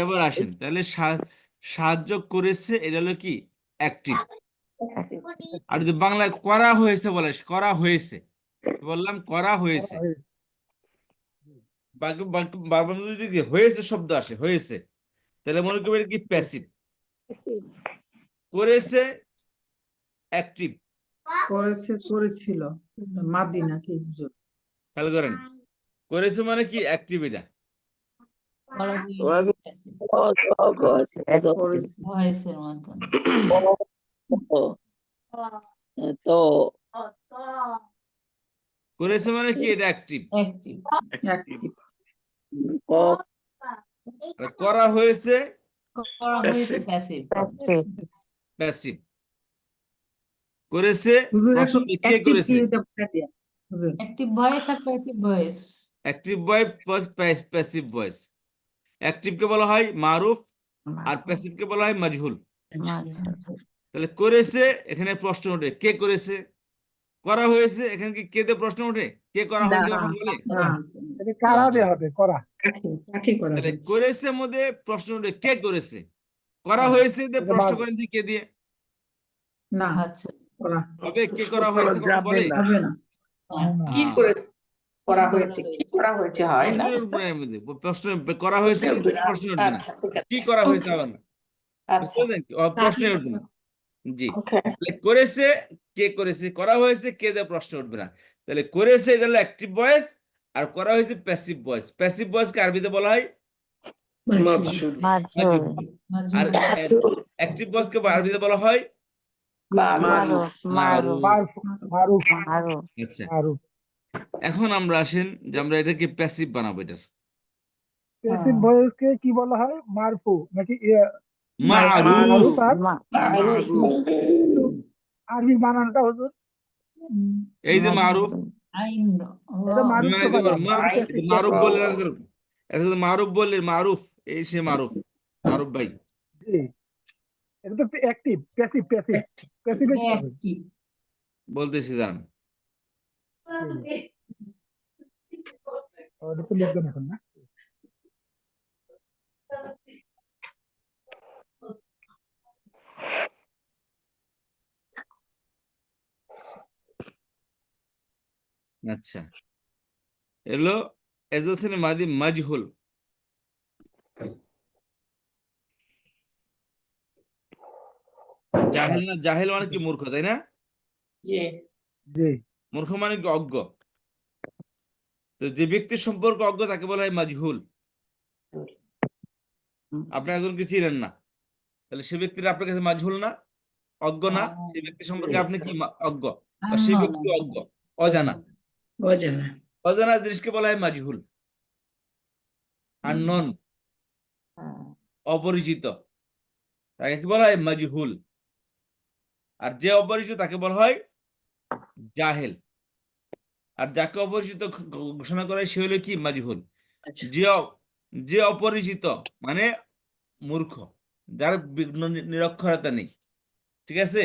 এবার আসেন, তাহলে সাহায্য করেছে এটা হলো কি অ্যাক্টিভ। আর যদি বাংলায় করা হয়েছে বলে, করা হয়েছে, বললাম করা হয়েছে, বারবার যদি হয়েছে শব্দ আসে হয়েছে, তাহলে মনে করবেন কি প্যাসিভ। করেছে অ্যাক্টিভ, করেছিল মাদি নাকি হুজুর? খেয়াল করেন, করেছে মানে কি অ্যাক্টিভ, এটা ভয়েসের মতন তো করেছে মানে কি এটা অ্যাক্টিভ। অ্যাক্টিভ করা হয়েছে করা হয়েছে প্যাসিভ প্যাসিভ। করেছে হুজুর একটু প্রশ্ন কে active করেছে? কি এটা বুঝাই দিয়া, হুজুর। অ্যাক্টিভ ভয়েস আর passive voice active voice passive voice. অ্যাক্টিভকে বলা হয় মারুফ আর প্যাসিভকে বলা হয় মাজহুল। তাহলে করেছে এখানে প্রশ্ন ওঠে কে করেছে, করা হয়েছে এখানে কি কে দিয়ে প্রশ্ন ওঠে, কে করা হয়েছে কথা বলে? এটা কারা দেয়া হবে করা তাহলে করেছে মধ্যে প্রশ্ন ওঠে কে করেছে, করা হয়েছে দিয়ে প্রশ্ন করেন দিয়ে কে দিয়ে না আচ্ছা হবে, কে করা হয়েছে কথা যাবে বলে? না। হবে না। কি করেছে করা হয়েছে কি করা হয়েছে হয় না প্রশ্নের উপরে মধ্যে প্রশ্ন করা হয়েছে প্রশ্ন উঠবে না, আচ্ছা ঠিক আছে কি করা হয়েছে হবে না, আচ্ছা বুঝলেন? প্রশ্নে উঠবে না। জি, ওকে তাহলে করেছে কে করেছে, করা হয়েছে কে দিয়ে প্রশ্ন উঠবে না। তাহলে করেছে এটা হলো অ্যাক্টিভ ভয়েস, আর করা হয়েছে প্যাসিভ ভয়েস। প্যাসিভ ভয়েসকে আরবিতে বলা হয় মাজহুল মাজহুল। আর অ্যাক্টিভ ভয়েসকে আরবিতে বলা হয় মারুফ। আচ্ছা, এখন আমরা আসেন যে আমরা এটাকে প্যাসিভ বানাবো। এটার প্যাসিভ ভয়েসকে কি বলা হয়? মারফু নাকি মারুফ। আরবি বানানটা হুজুর? এই যে মারুফ আইন এটা র মারুফ তো বিমানে ভাই মা আইন প্যাসিভ মারুফ র বললেন এত মারুফ বললে মারুফ এই সে মারুফ মারুফ ভাই জি এটা তো অ্যাক্টিভ প্যাসিভ প্যাসিভ প্যাসিভে কি হবে অ্যাক্টিভ বলতেছি দাঁড়ান এটা তো লিখবেন এখন না আচ্ছা এলো এজসিন মাদি মাজহুল জাহেল না জাহেল মানে কি মূর্খ তাই না জি জি মূর্খ মানে কি অজ্ঞ তো যে ব্যক্তির সম্পর্কে অজ্ঞ তাকে বলা হয় মাজহুল আপনি একজনকে চিনেন না তাহলে সে ব্যক্তির আপনার কাছে মাজহুল না অজ্ঞ না সেই ব্যক্তি সম্পর্কে আপনি কি অজ্ঞ বা সেই ব্যক্তি অজ্ঞ অজানা অজানা অজানা জিনিসকে বলা হয় মাজহুল আননোন অপরিচিত তাকে কি বলা হয় মাজহুল আর যে অপরিচিত তাকে বলা হয় জাহেল আর যাকে অপরিচিত ঘোষণা করা হয় সে হলো কি মাজহুল আচ্ছা যে যে অপরিচিত মানে মূর্খ যার নিরক্ষরতা নেই ঠিক আছে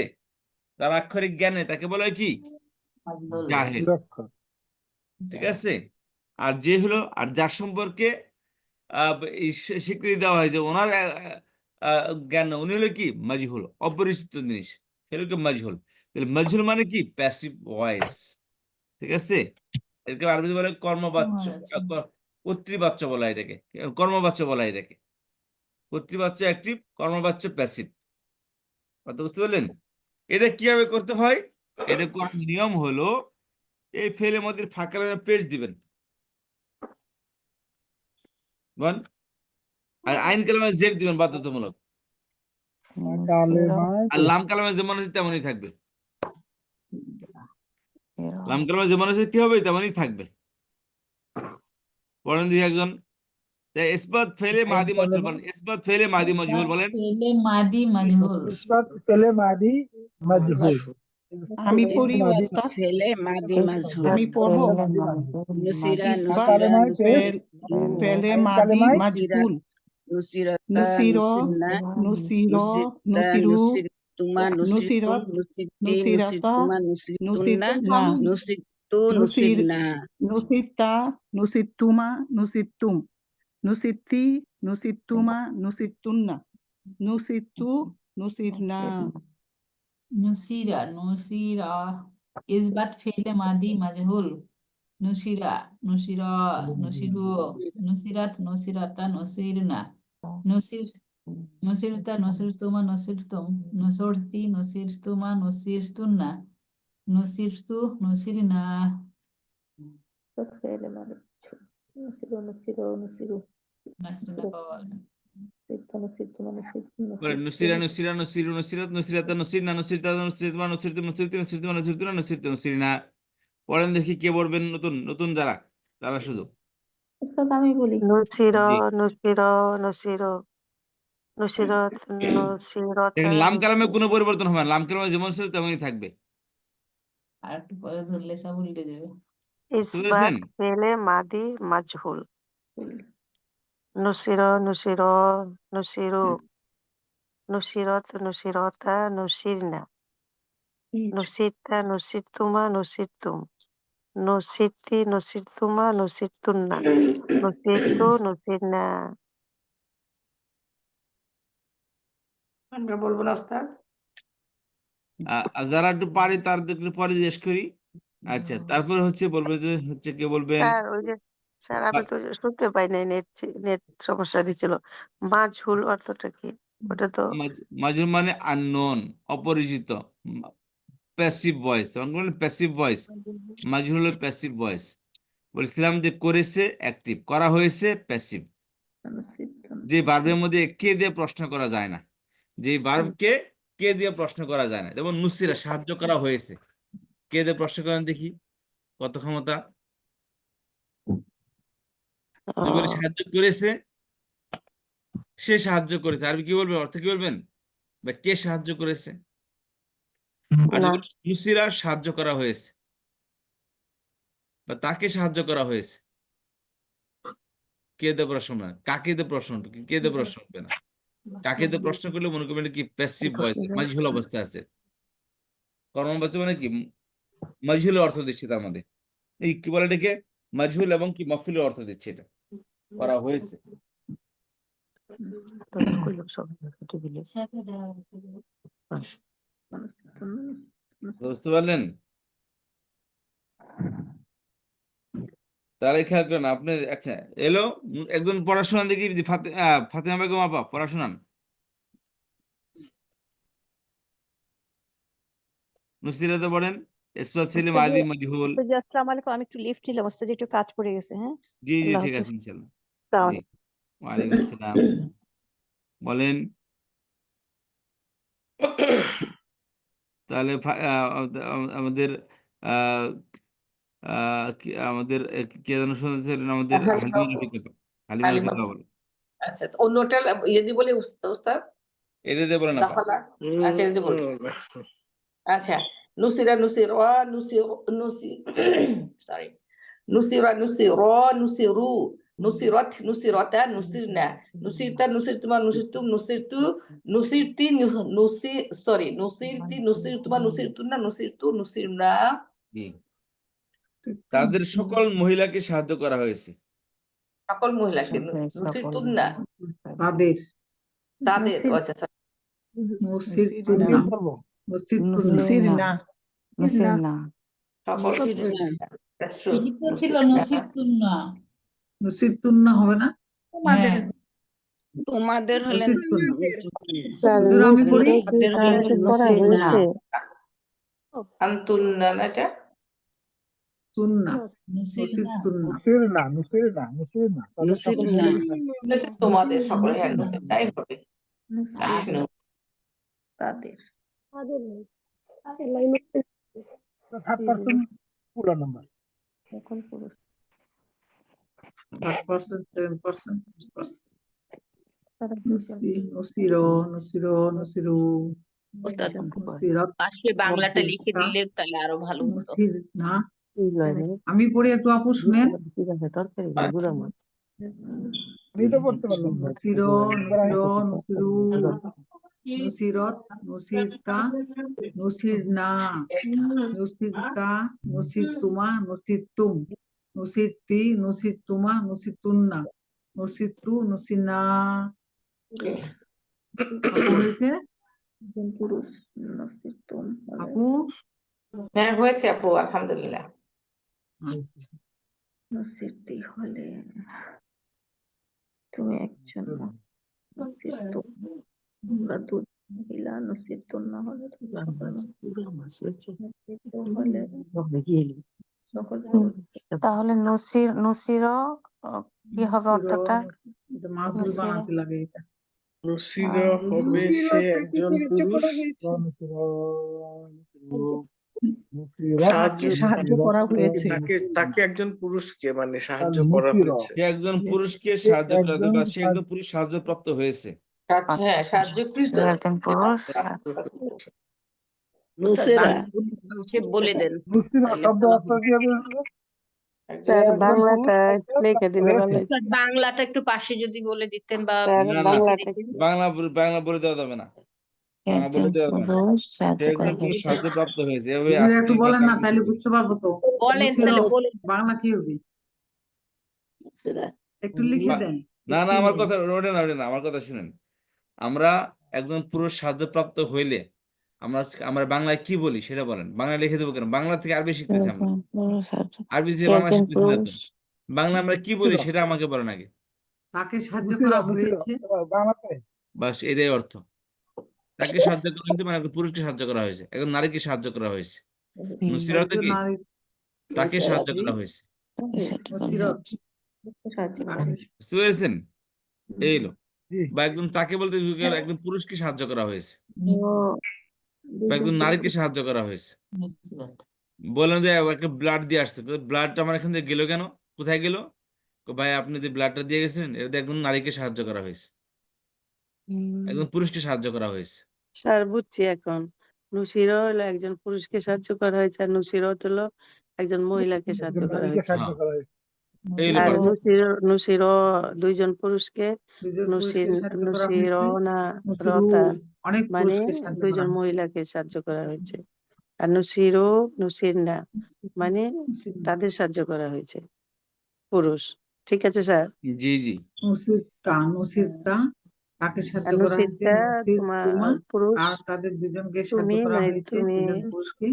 তার আক্ষরিক জ্ঞানে তাকে বলা হয় কি জাহেল নিরক্ষর ঠিক আছে আর যে হলো আর যার সম্পর্কে এই স্বীকৃতি দেওয়া হয় যে ওনার জ্ঞান উনি হলো কি মাজহুল অপরিচিত জিনিস সেটা কি মাজহুল তাহলে মাজহুল মানে কি প্যাসিভ ভয়েস ঠিক আছে এটাকে আরবিতে বলে কর্মবাচ্য কর্তৃবাচ্য বলা হয় এটাকে কর্মবাচ্য বলা হয় এটাকে কর্তৃবাচ্য অ্যাক্টিভ কর্মবাচ্য প্যাসিভ কথা বুঝতে পারলেন এটা কিভাবে করতে হয় এটা করার নিয়ম হলো এই ফেলের মধ্যে ফাঁকা পেজ দিবেন বল আর আইন কালামে জেড দিবেন বাধ্যতামূলক আর লাম কালামে যেমন আছে তেমনই থাকবে লাম কালামে যেমন আছে কি হবে তেমনই থাকবে পড়েন দিই একজন ইসবাত ফেলে মাদি মজহুল বলেন ইসবাত ফেলে মাদি মজহুল বলেন ফেলে মাদি মাজহুল ইসবাত ফেলে মাদি মাজহুল আমি পড়ি মাদি ওস্তাদ ফেলে মাদি মাজহুল আমি পড়বো নুসিরা ইসবাত কালেমায় পেশ ফেলে আইন মাদি কালেমায় মাজহুল নুসিরাতা নুসিরো নুসিরনা নুসিরো নুসিরতা নুসিরু নুসিরতুমা নুসিরতুম নুসিরত নুসিরতি নুসিরাতা নুসিরতুমা নুসিরতুন্না নুসিরনা নুসিরতু নুসির নুসিরনা নুসিরতা নুসিরতুমা নুসিরতুম নুসিরতি নুসিরতুমা নুসিরতুন্না নুসিরতু নুসিরনা নুসিরা নুসিরা ইসবাত ফেলে মাদি মাজহুল নুসিরা নুসিরা নুসিরু নুসিরাত নুসিরাতা নুসিরনা নুসির নুসিরতা নুসিরতুমা নুসিরতুম নুসরতি নুসিরতুমা নুসিরতুন্না নুসিরতু নুসিরনা নাসরিনা পাওয়া গেল না। বলেন নুসিরা নুসিরা নুসিরু নুসিরাত নুসিরাতা নুসিরনা নুসিরতা নুসিরতুমা নুসিরতুম নুসিরতি নুসিরতুমা নুসিরতুনা নুসিরতু নুসিরনা পড়েন দেখি কে বলবেন নতুন নতুন যারা তারা শুধু আমি বলি নুসির জি নুসির নুসির নুসিরত নুসিরতা দেখেন লাম কালামে কোনো নুসির পরিবর্তন হবে না লাম কালামে যেমন ছিল তেমনই থাকবে আর একটু পরে ধরলে সব উল্টে যাবে বুঝতে ইসবাত পেরেছেন ফেলে মাদি মাজহুল নুসির নুসির নুসিরু নুসিরত নুসিরতা নুসিরনা নুসিরতা নুসিরতুমা নুসিরতুম নুসিরতি নুসিরতুমা নুসিরতুন্না নুসিরতু নুসিরনা আমরা বলবো না ওস্তাদ আর যারা একটু পারি তাদের একটু পরে জিজ্ঞেস করি আচ্ছা তারপর হচ্ছে বলবে যে হচ্ছে কে বলবেন স্যার ওই যে স্যার আমি তো শুনতে পাই নাই নেট সমস্যা দিচ্ছিল মাজহুল অর্থটা কি ওটা তো মাজহুল মানে আননোন অপরিচিত প্যাসিভ ভয়েস প্যাসিভ ভয়েস মাজহুল হলো প্যাসিভ ভয়েস বলছিলাম যে করেছে অ্যাক্টিভ করা হয়েছে প্যাসিভ যে ভার্বের মধ্যে কে দিয়ে প্রশ্ন করা যায় না যে ভার্বকে কে দিয়ে প্রশ্ন করা যায় না যেমন নুসিরা সাহায্য করা হয়েছে কে দিয়ে প্রশ্ন করেন দেখি কত ক্ষমতা যদি বলে সাহায্য করেছে সে সাহায্য করেছে আরবি কি বলবেন অর্থ কি বলবেন বা কে সাহায্য করেছে আর না যদি নুসিরা সাহায্য করা হয়েছে বা তাকে সাহায্য করা হয়েছে, কে দিয়ে প্রশ্ন না, কাকে দিয়ে প্রশ্ন, কে দিয়ে প্রশ্ন হবে না। কাকে দিয়ে প্রশ্ন করলে মনে করবেন কি প্যাসিভ ভয়েস, মাজহুল অবস্থা আছে। কর্ম অবস্থা মানে কি, মাজহুল অর্থ দিচ্ছে তার মধ্যে। এই কি বলে এটাকে, মাজহুল এবং কি মফুলের অর্থ দিচ্ছে, এটা করা হয়েছে। বুঝতে পারলেন? তাহলে খেয়াল করেন আপনি। আচ্ছা এলো একজন পড়াশোনা দেখি, ফাতেমা বেগম আপা পড়াশোনান। নুসিরাতে পড়েন, ইসবাত ফিল মাদি মাজহুল। আসসালামু আলাইকুম, আমি একটু লিফট নিলাম ওস্তাদ, একটু কাজ পড়ে গেছে। হ্যাঁ, জি জি আল্লাহ ঠিক হাফেজ। আছে ইনশাল্লাহ। জি, ওয়ালাইকুম আসসালাম। বলেন তাহলে আমাদের আমাদের কে যেন শুনছিলেন, আমাদের হালিমা রফিকা। হালিমা হালিমা। রফিকা বলেন, আচ্ছা, তো অন্যটা ইয়ে দিয়ে বলে উস্তাদ এটা দিয়ে বলেন আপা। দাখালা। আচ্ছা, এটা দিয়ে বলি। আচ্ছা, নুসিরা নুসিরা সরি, নুসিরা নুসিরা নুসিরু নুসিরাত নুসিরাতা নুসিরনা নুসিরতা নুসিরতুমা নুসিরতুম নুসিরতু নুসিরতি নুসিরতি নুসিরতুমা নুসিরতুনা নুসিরতু নুসিরনা। জি, তাদের সকল মহিলাকে সাহায্য করা হয়েছে। সকল মহিলাকে নুসিরতুনা তাদের তাদের। আচ্ছা মুসিরতুন্না নুসিরনা নুসিরনা সকল That's true. ঠিকই তো ছিল নসিবতুন্না। মুসিরতুন্না হবে না? হ্যাঁ, তোমাদের হলে মুসিরতুন্না। স্যার হুজুর আমি পড়ি। নুসির সাহায্য করা হয়েছে। আন্তুন্না না এটা? তুন্না, নসিরনা মুসিরতুন্না। নুসিরনা নুসির তোমাদের সকল, হ্যাঁ নুসির তাই হবে। আলিফ নুন। তাদের তাদের নেই। এই লাইনে 7% পুরো নাম্বার। সকল পুরুষ 5%, 10%, 20%. তারা নুসিরো, নুসিরু, ওস্তাদ নুসিরাত, পাশে বাংলাটা লিখে নুসিরতা, দিলে তাহলে আরো ভালো হতো। নুসিরনা। আমি পড়ি, একটু আপু শুনেন। আমি তো পড়তে পারলাম না। নুসিরো, নুসিরু, নুসিরত, নুসিরতা, নুসিরনা, নুসিরতা, নুসিরতুমা, নুসিরতুম, নুসিরতি, নুসিরতুমা, নুসিরতুন্না, নুসিরতু, নুসিরনা। আপু হয়েছে? একজন পুরুষ নসিবতুম হলে আপু হ্যাঁ হয়েছে আপু, আলহামদুলিল্লাহ। নসিবতি হলে তুমি একজন নসিবতুম, তোমরা দুই মহিলা নসিবতুন্না হলে তুমি নসিবতু হলে সকল পুরুষ। তাহলে নুসিরও কি হবে অর্থটা? এটা মাসুল নুসিরা বানাতে লাগে এটা। নুসিরা হবে সে একজন পুরুষ, সাহায্য করা হয়েছে। তাকে একজন পুরুষকে মানে সাহায্য করা হয়েছে। সে একজন পুরুষকে সাহায্য করা, বা সে একজন পুরুষ সাহায্যপ্রাপ্ত হয়েছে। হ্যাঁ, সাহায্যকৃত। সে একজন পুরুষ। নুসেরা বলে দেন নুসিরা শব্দ অর্থ কি হবে? স্যার বাংলাটা একটু লিখে দিলে ভালো হতো। স্যার, বাংলাটা একটু পাশে যদি বলে দিতেন বা স্যার না না, বাংলাটা বাংলা বলে দেওয়া যাবে না, সে বাংলা একজন বলে দেওয়া যাবে না। পুরুষ সে সাহায্য একজন করা পুরুষ হয়েছে। সাহায্যপ্রাপ্ত হয়েছে, এভাবে হুজুর আসলে একটু বলেন না, তাইলে বুঝতে পারবো তো। বলেন, নুসিরত, তাহলে বলেন। বাংলা কি হবে? নুসেরা একটু লিখে দেন। না না, আমার কথা ওটা না, আমার কথা শুনেন। আমরা একজন পুরুষ সাহায্যপ্রাপ্ত হইলে আমরা বাংলায় কি বলি সেটা বলেন। বাংলা লিখে দেবো কেন? বাংলা থেকে আরবি সে শিখতেছি আমরা, একজন পুরুষ সাহায্য আরবি সে থেকে বাংলা একজন শিখতেছি না তো। পুরুষ বাংলা আমরা কি বলি সেটা আমাকে বলেন আগে। তাকে সাহায্য করা হয়েছে। বাংলাতে বাস এটাই অর্থ। তাকে সাহায্য করা হয়েছে মানে একজন পুরুষকে সাহায্য করা হয়েছে, একজন নারীকে সাহায্য করা হয়েছে। নুসিরাতে একজন কি নারী, তাকে সাহায্য করা হয়েছে। তাকে সাহায্য করা নুসিরত, হয়েছে। বুঝতে পেরেছেন? এই হলো। জি। বা একজন তাকে বলতে গেলে একজন পুরুষকে সাহায্য করা হয়েছে, বা একজন নারীকে সাহায্য করা হয়েছে। বললেন যে একটা ব্লাড দিয়ে আসছে, ব্লাডটা আমার এখান থেকে গেল কেন, কোথায় গেল? ভাই আপনি যে ব্লাডটা দিয়ে গেছেন, এটা একজন নারীকে সাহায্য করা হয়েছে, একজন পুরুষকে সাহায্য করা হয়েছে। স্যার বুঝছি এখন। নুসিরও হলো একজন পুরুষকে সাহায্য করা হয়েছে, আর নুসিরত হলো একজন মহিলাকে সাহায্য একজন করা নারীকে হয়েছে। সাহায্য করা হয়েছে। এই হলো আর পার্থক্য। নুসিরও দুইজন পুরুষকে দুজন পুরুষকে সাহায্য করা হয়েছে, নুসিরনা নুসিরু রতা অনেক মানে পুরুষকে সাহায্য করা দুইজন হয়েছে। মহিলাকে সাহায্য করা হয়েছে। আর নুসিরো নুসিরনা মানে তাদের সাহায্য করা হয়েছে, পুরুষ। ঠিক আছে স্যার? জি জি। নুসিরতা তাকে সাহায্য আর করা হয়েছে, নুসিরতা নুসিরতুমা তোমার পুরুষ, আর তাদের দুজনকে সাহায্য তুমি করা মানে হয়েছে, তুমি দুজন পুরুষকে।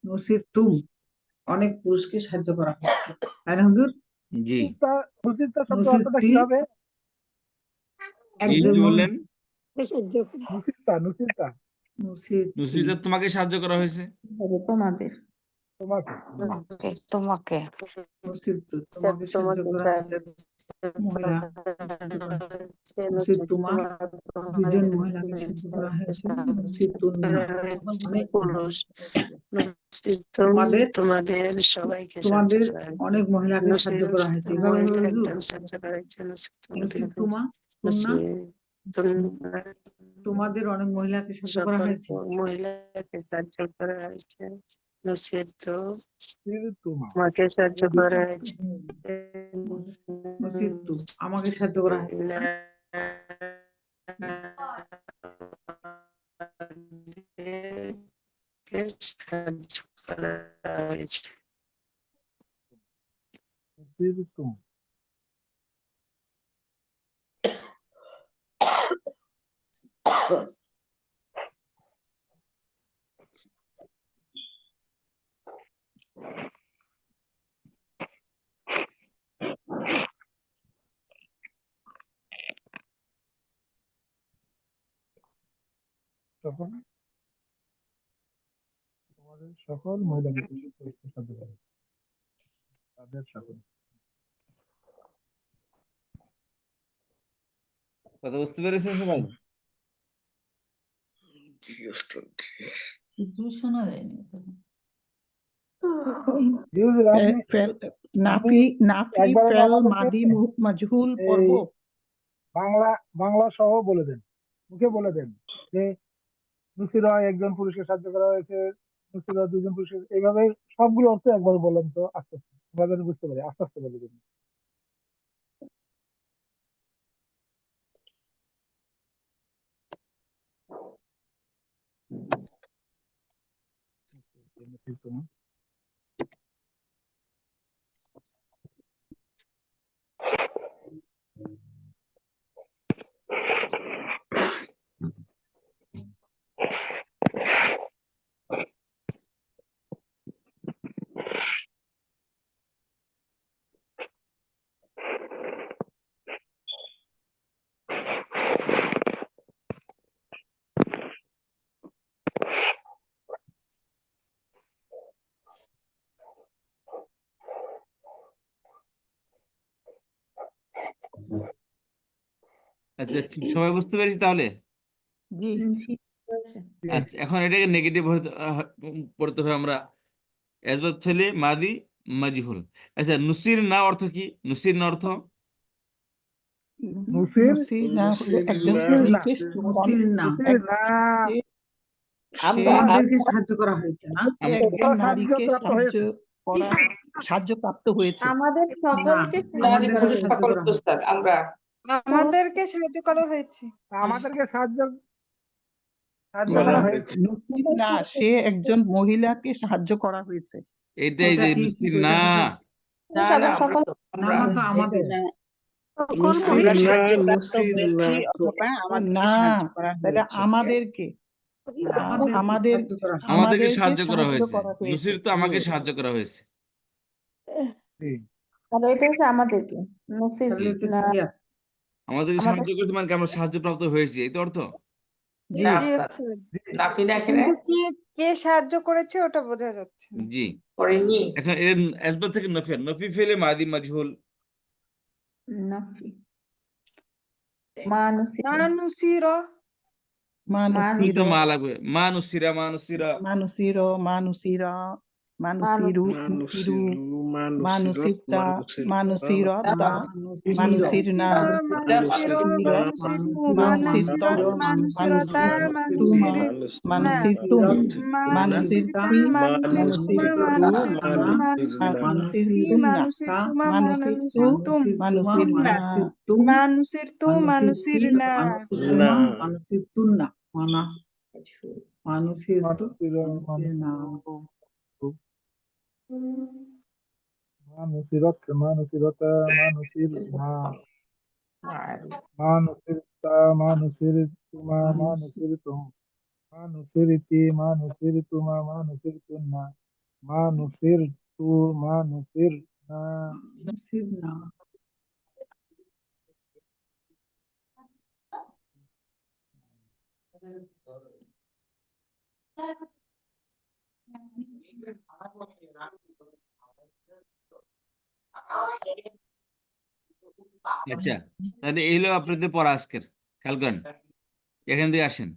নুসিরতুম অনেক পুরুষকে সাহায্য করা হয়েছে, তাই না হুজুর? জি নুসিরতা শব্দ অর্থটা নুসিরতি কি হবে? জি একজন কি বললেন? নুসিরতা নুসিরতা নুসিরত তোমাকে সাহায্য করা হয়েছে। তোমাদের তোমাকে তোমাকে নুসিরতু তোমাকে সাহায্য করা হয়েছে, মহিলা সাহায্য করা হয়েছে। নুসিরতুমা দুজন মহিলাকে সাহায্য করা হয়েছে, নুসিরতুন্না অনেক পুরুষ। তোমাদের তোমাদের সবাইকে তোমাদের অনেক মহিলাকে সাহায্য করা হয়েছে, এভাবে হবে হুজুর? সাহায্য করা হয়েছে। নুসিরতুমা তুন্না তোমাদের অনেক মহিলাকে সাহায্য করা সকল হয়েছে। মহিলাকে সাহায্য করা হয়েছে। নুসিরতু নুসিরতুমা তোমাকে সাহায্য করা হয়েছে। নুসিরতু আমাকে সাহায্য করা হয়েছে না? সাহায্য করা হয়েছে। নুসিরতুম সকল তোমাদের সকল মহিলাকে সাহায্য করা হয়েছে, তাদের সকল। কথা বুঝতে পেরেছেন সবাই? কিছু শোনা যায়নি তখন। নাফি ফেল মাদি মাজহুল পর্ব বাংলা সহ বলে দেন, মুখে বলে দেন যে নুসিরা একজন পুরুষকে সাহায্য করা হয়েছে, নুসিরা দুজন পুরুষকে, এইভাবে সবগুলো অর্থ একবার বললাম তো আস্তে আস্তে আমরা যেন বুঝতে পারি, আস্তে আস্তে বলে দেন। আচ্ছা সবাই বুঝতে পেরেছি তাহলে? জি আচ্ছা এখন এটাকে নেগেটিভ পড়তে হবে আমরা। এসবাত ফেলে মাদি মাজহুল। আচ্ছা নুসির না অর্থ কি? নুসির না অর্থ আমাদেরকে সাহায্য করা হয়েছে না? সাহায্য প্রাপ্ত হয়েছে। আমাদের সকলকে আমাদেরকে সাহায্য করা হয়েছে। আমরা আমাদেরকে সাহায্য করা হয়েছে। আমাদেরকে সাহায্য না, সে একজন মহিলাকে সাহায্য করা হয়েছে। এটাই যে নুসির না। না না না তো আমাদের আমরা সাহায্য প্রাপ্ত হয়েছি অথবা আমাদেরকে সাহায্য করা হয়েছে। আমাদেরকে আমাদেরকে সাহায্য করা হয়েছে। নুসির তো আমাকে সাহায্য করা হয়েছে। এটা হচ্ছে আমাদেরকে আমাদেরকে সাহায্য করেছে মানে কি আমরা সাহায্য প্রাপ্ত হয়েছি, এই তো অর্থ? কিন্তু কে সাহায্য করেছে ওটা বোঝা যাচ্ছে না। জি এখন এর আসবাব থেকে নফি, নফি ফেলে মাদি মাজহুল। শুধু মা লাগবে। মানুসিরা মানুসিরা মানুসিরা Manusiru, Nusiru, Manusirta, Manusirota, Manusirna, Manusira, Manusirto, Manusiro, Manusirtuma, Manusiro, Manusirtum, Manusirta, Manusirti, Manusirtu, Manusirtunna, Manusirtu, Manusirtu, Manusirtu, Manusirtu, Manusirtuma, Manusirtunna, Manusirtu, Manusirna. Manusirat, Manusirata, Manusirna, Manusirta, Manusirituma, Manusiritum, Manusiriti, Manusirituma, Manusiritunna, Manusirtu, Manusirna. Manusirna. আচ্ছা, তাহলে এই হলো আপনাদের পড়া আজকের। খেয়াল করেন, এখান থেকে আসেন।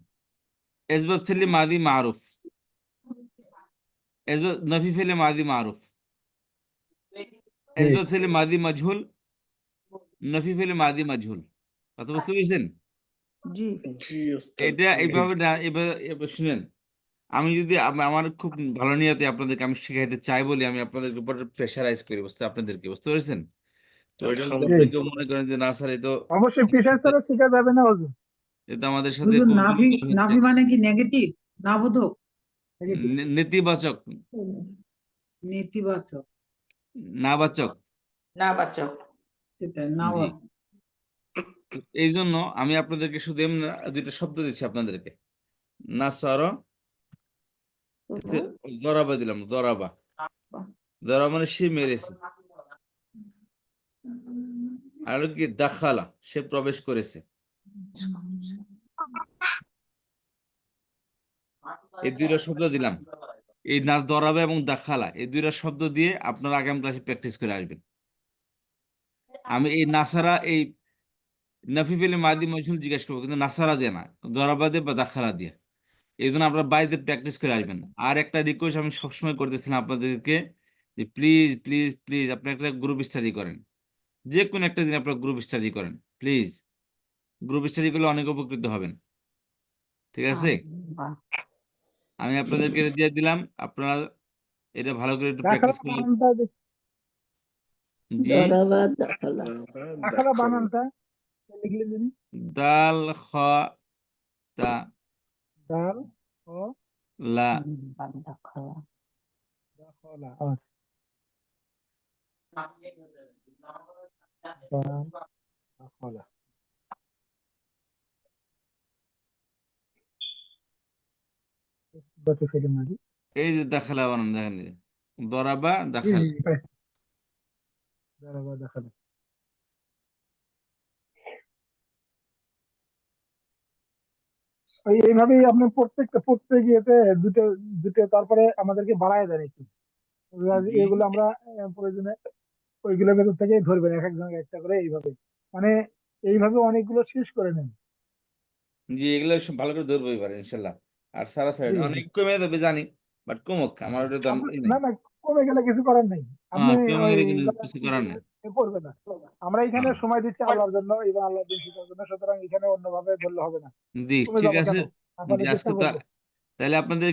এসবাব ফেলে মাদি মারুফ, এসবাব নফি ফেলে মাদি মারুফ, এসবাব ফেলে মাদি মাজহুল, নফি ফেলে মাদি মাজহুল। কথা বুঝতে পেরেছেন? জি, জি ওস্তাদ, এটা এইভাবে না, এবার শুনেন, আমি যদি আমার খুব ভালো নিয়তে আপনাদেরকে আমি শিখাইতে চাই বলে আমি আপনাদের উপর প্রেশারাইজ করি, আপনাদেরকে বুঝতে পেরেছেন? তো এটা যদি আপনি কেউ মনে করেন যে না স্যার এই তো অবশ্যই প্রেশার ছাড়া শেখা যাবে না হুজুর। এটা আমাদের সাথে হুজুর, খুব নাভি করে হচ্ছে নাভি মানে কি নেগেটিভ না বোধক? নেতিবাচক, নেতিবাচক, নাবাচক। না বাচক। সেটাই না জি, বাচক। তো এই জন্য আমি আপনাদেরকে শুধু এমনি দুইটা শব্দ দিচ্ছি আপনাদেরকে। নাসার, দরাবা দিলাম, দরাবা, দরাবা মানে সে মেরেছে। আর হলো কি দাখালা, সে প্রবেশ করেছে। এই দুইটা শব্দ দিলাম। এই নাচ দরাবা এবং দাখালা এই দুইটা শব্দ দিয়ে আপনারা আগামী ক্লাসে প্র্যাকটিস করে আসবেন। আমি এই নাসারা, এই নাফিফেলে মাদি মজহুল জিজ্ঞেস করবো, কিন্তু নাসারা দিয়ে না, দরাবা দিয়ে বা দাখালা দিয়ে। এই জন্য আপনারা বাড়িতে প্র্যাকটিস করে আসবেন। আর একটা রিকোয়েস্ট আমি সবসময় করতেছিলাম আপনাদেরকে, যে প্লিজ প্লিজ প্লিজ আপনি একটা গ্রুপ স্টাডি করেন, যে কোনো একটা দিন আপনারা গ্রুপ স্টাডি করেন প্লিজ। গ্রুপ স্টাডি করলে অনেক উপকৃত হবেন। ঠিক আছে, আমি আপনাদেরকে এটা দিয়ে দিলাম, আপনারা এটা ভালো করে একটু প্র্যাকটিস করেন। জি, দরাবা দাখালা। দাখালা বানানটা লিখলে দিন। দাল খ তা দাল ও লা, দাখালা। দাখালা। বাকি সেকেন্ড নাকি? এই যে দাখালা বানান, দেখেন এই যে, দরাবা দাখালা। দারাবা দাখালা। এইভাবেই আপনি প্রত্যেক ইয়েতে দুটো দুটো তারপরে আমাদেরকে বাড়ায় দেন একটু। এগুলো আমরা প্রয়োজনে ওইগুলোর ভেতর থেকেই ধরবেন, এক একজন একটা করে এইভাবে, মানে এইভাবে অনেকগুলো শেষ করে নেন। জি, এগুলো সব ভালো করে ধরবো এবার ইনশাল্লাহ। আর সারা জি, সাইড জি। অনেক কমে যাবে জানি, বাট কমুক, আমার ওটা তো না না, কমে গেলে কিছু করার নেই। আপনি কমে ওই গেলে কিছু করার নেই। পড়বে না। আমরা এখানে হ্যাঁ, সময় দিচ্ছি আল্লাহর জন্য এবং আল্লাহর দিন শেখার জন্য, সুতরাং এখানে অন্যভাবে ধরলে হবে না। জি কমে ঠিক যাবো আছে। কেন? জি আপনাদের চেষ্টা আজকে করবো। তাহলে আপনাদের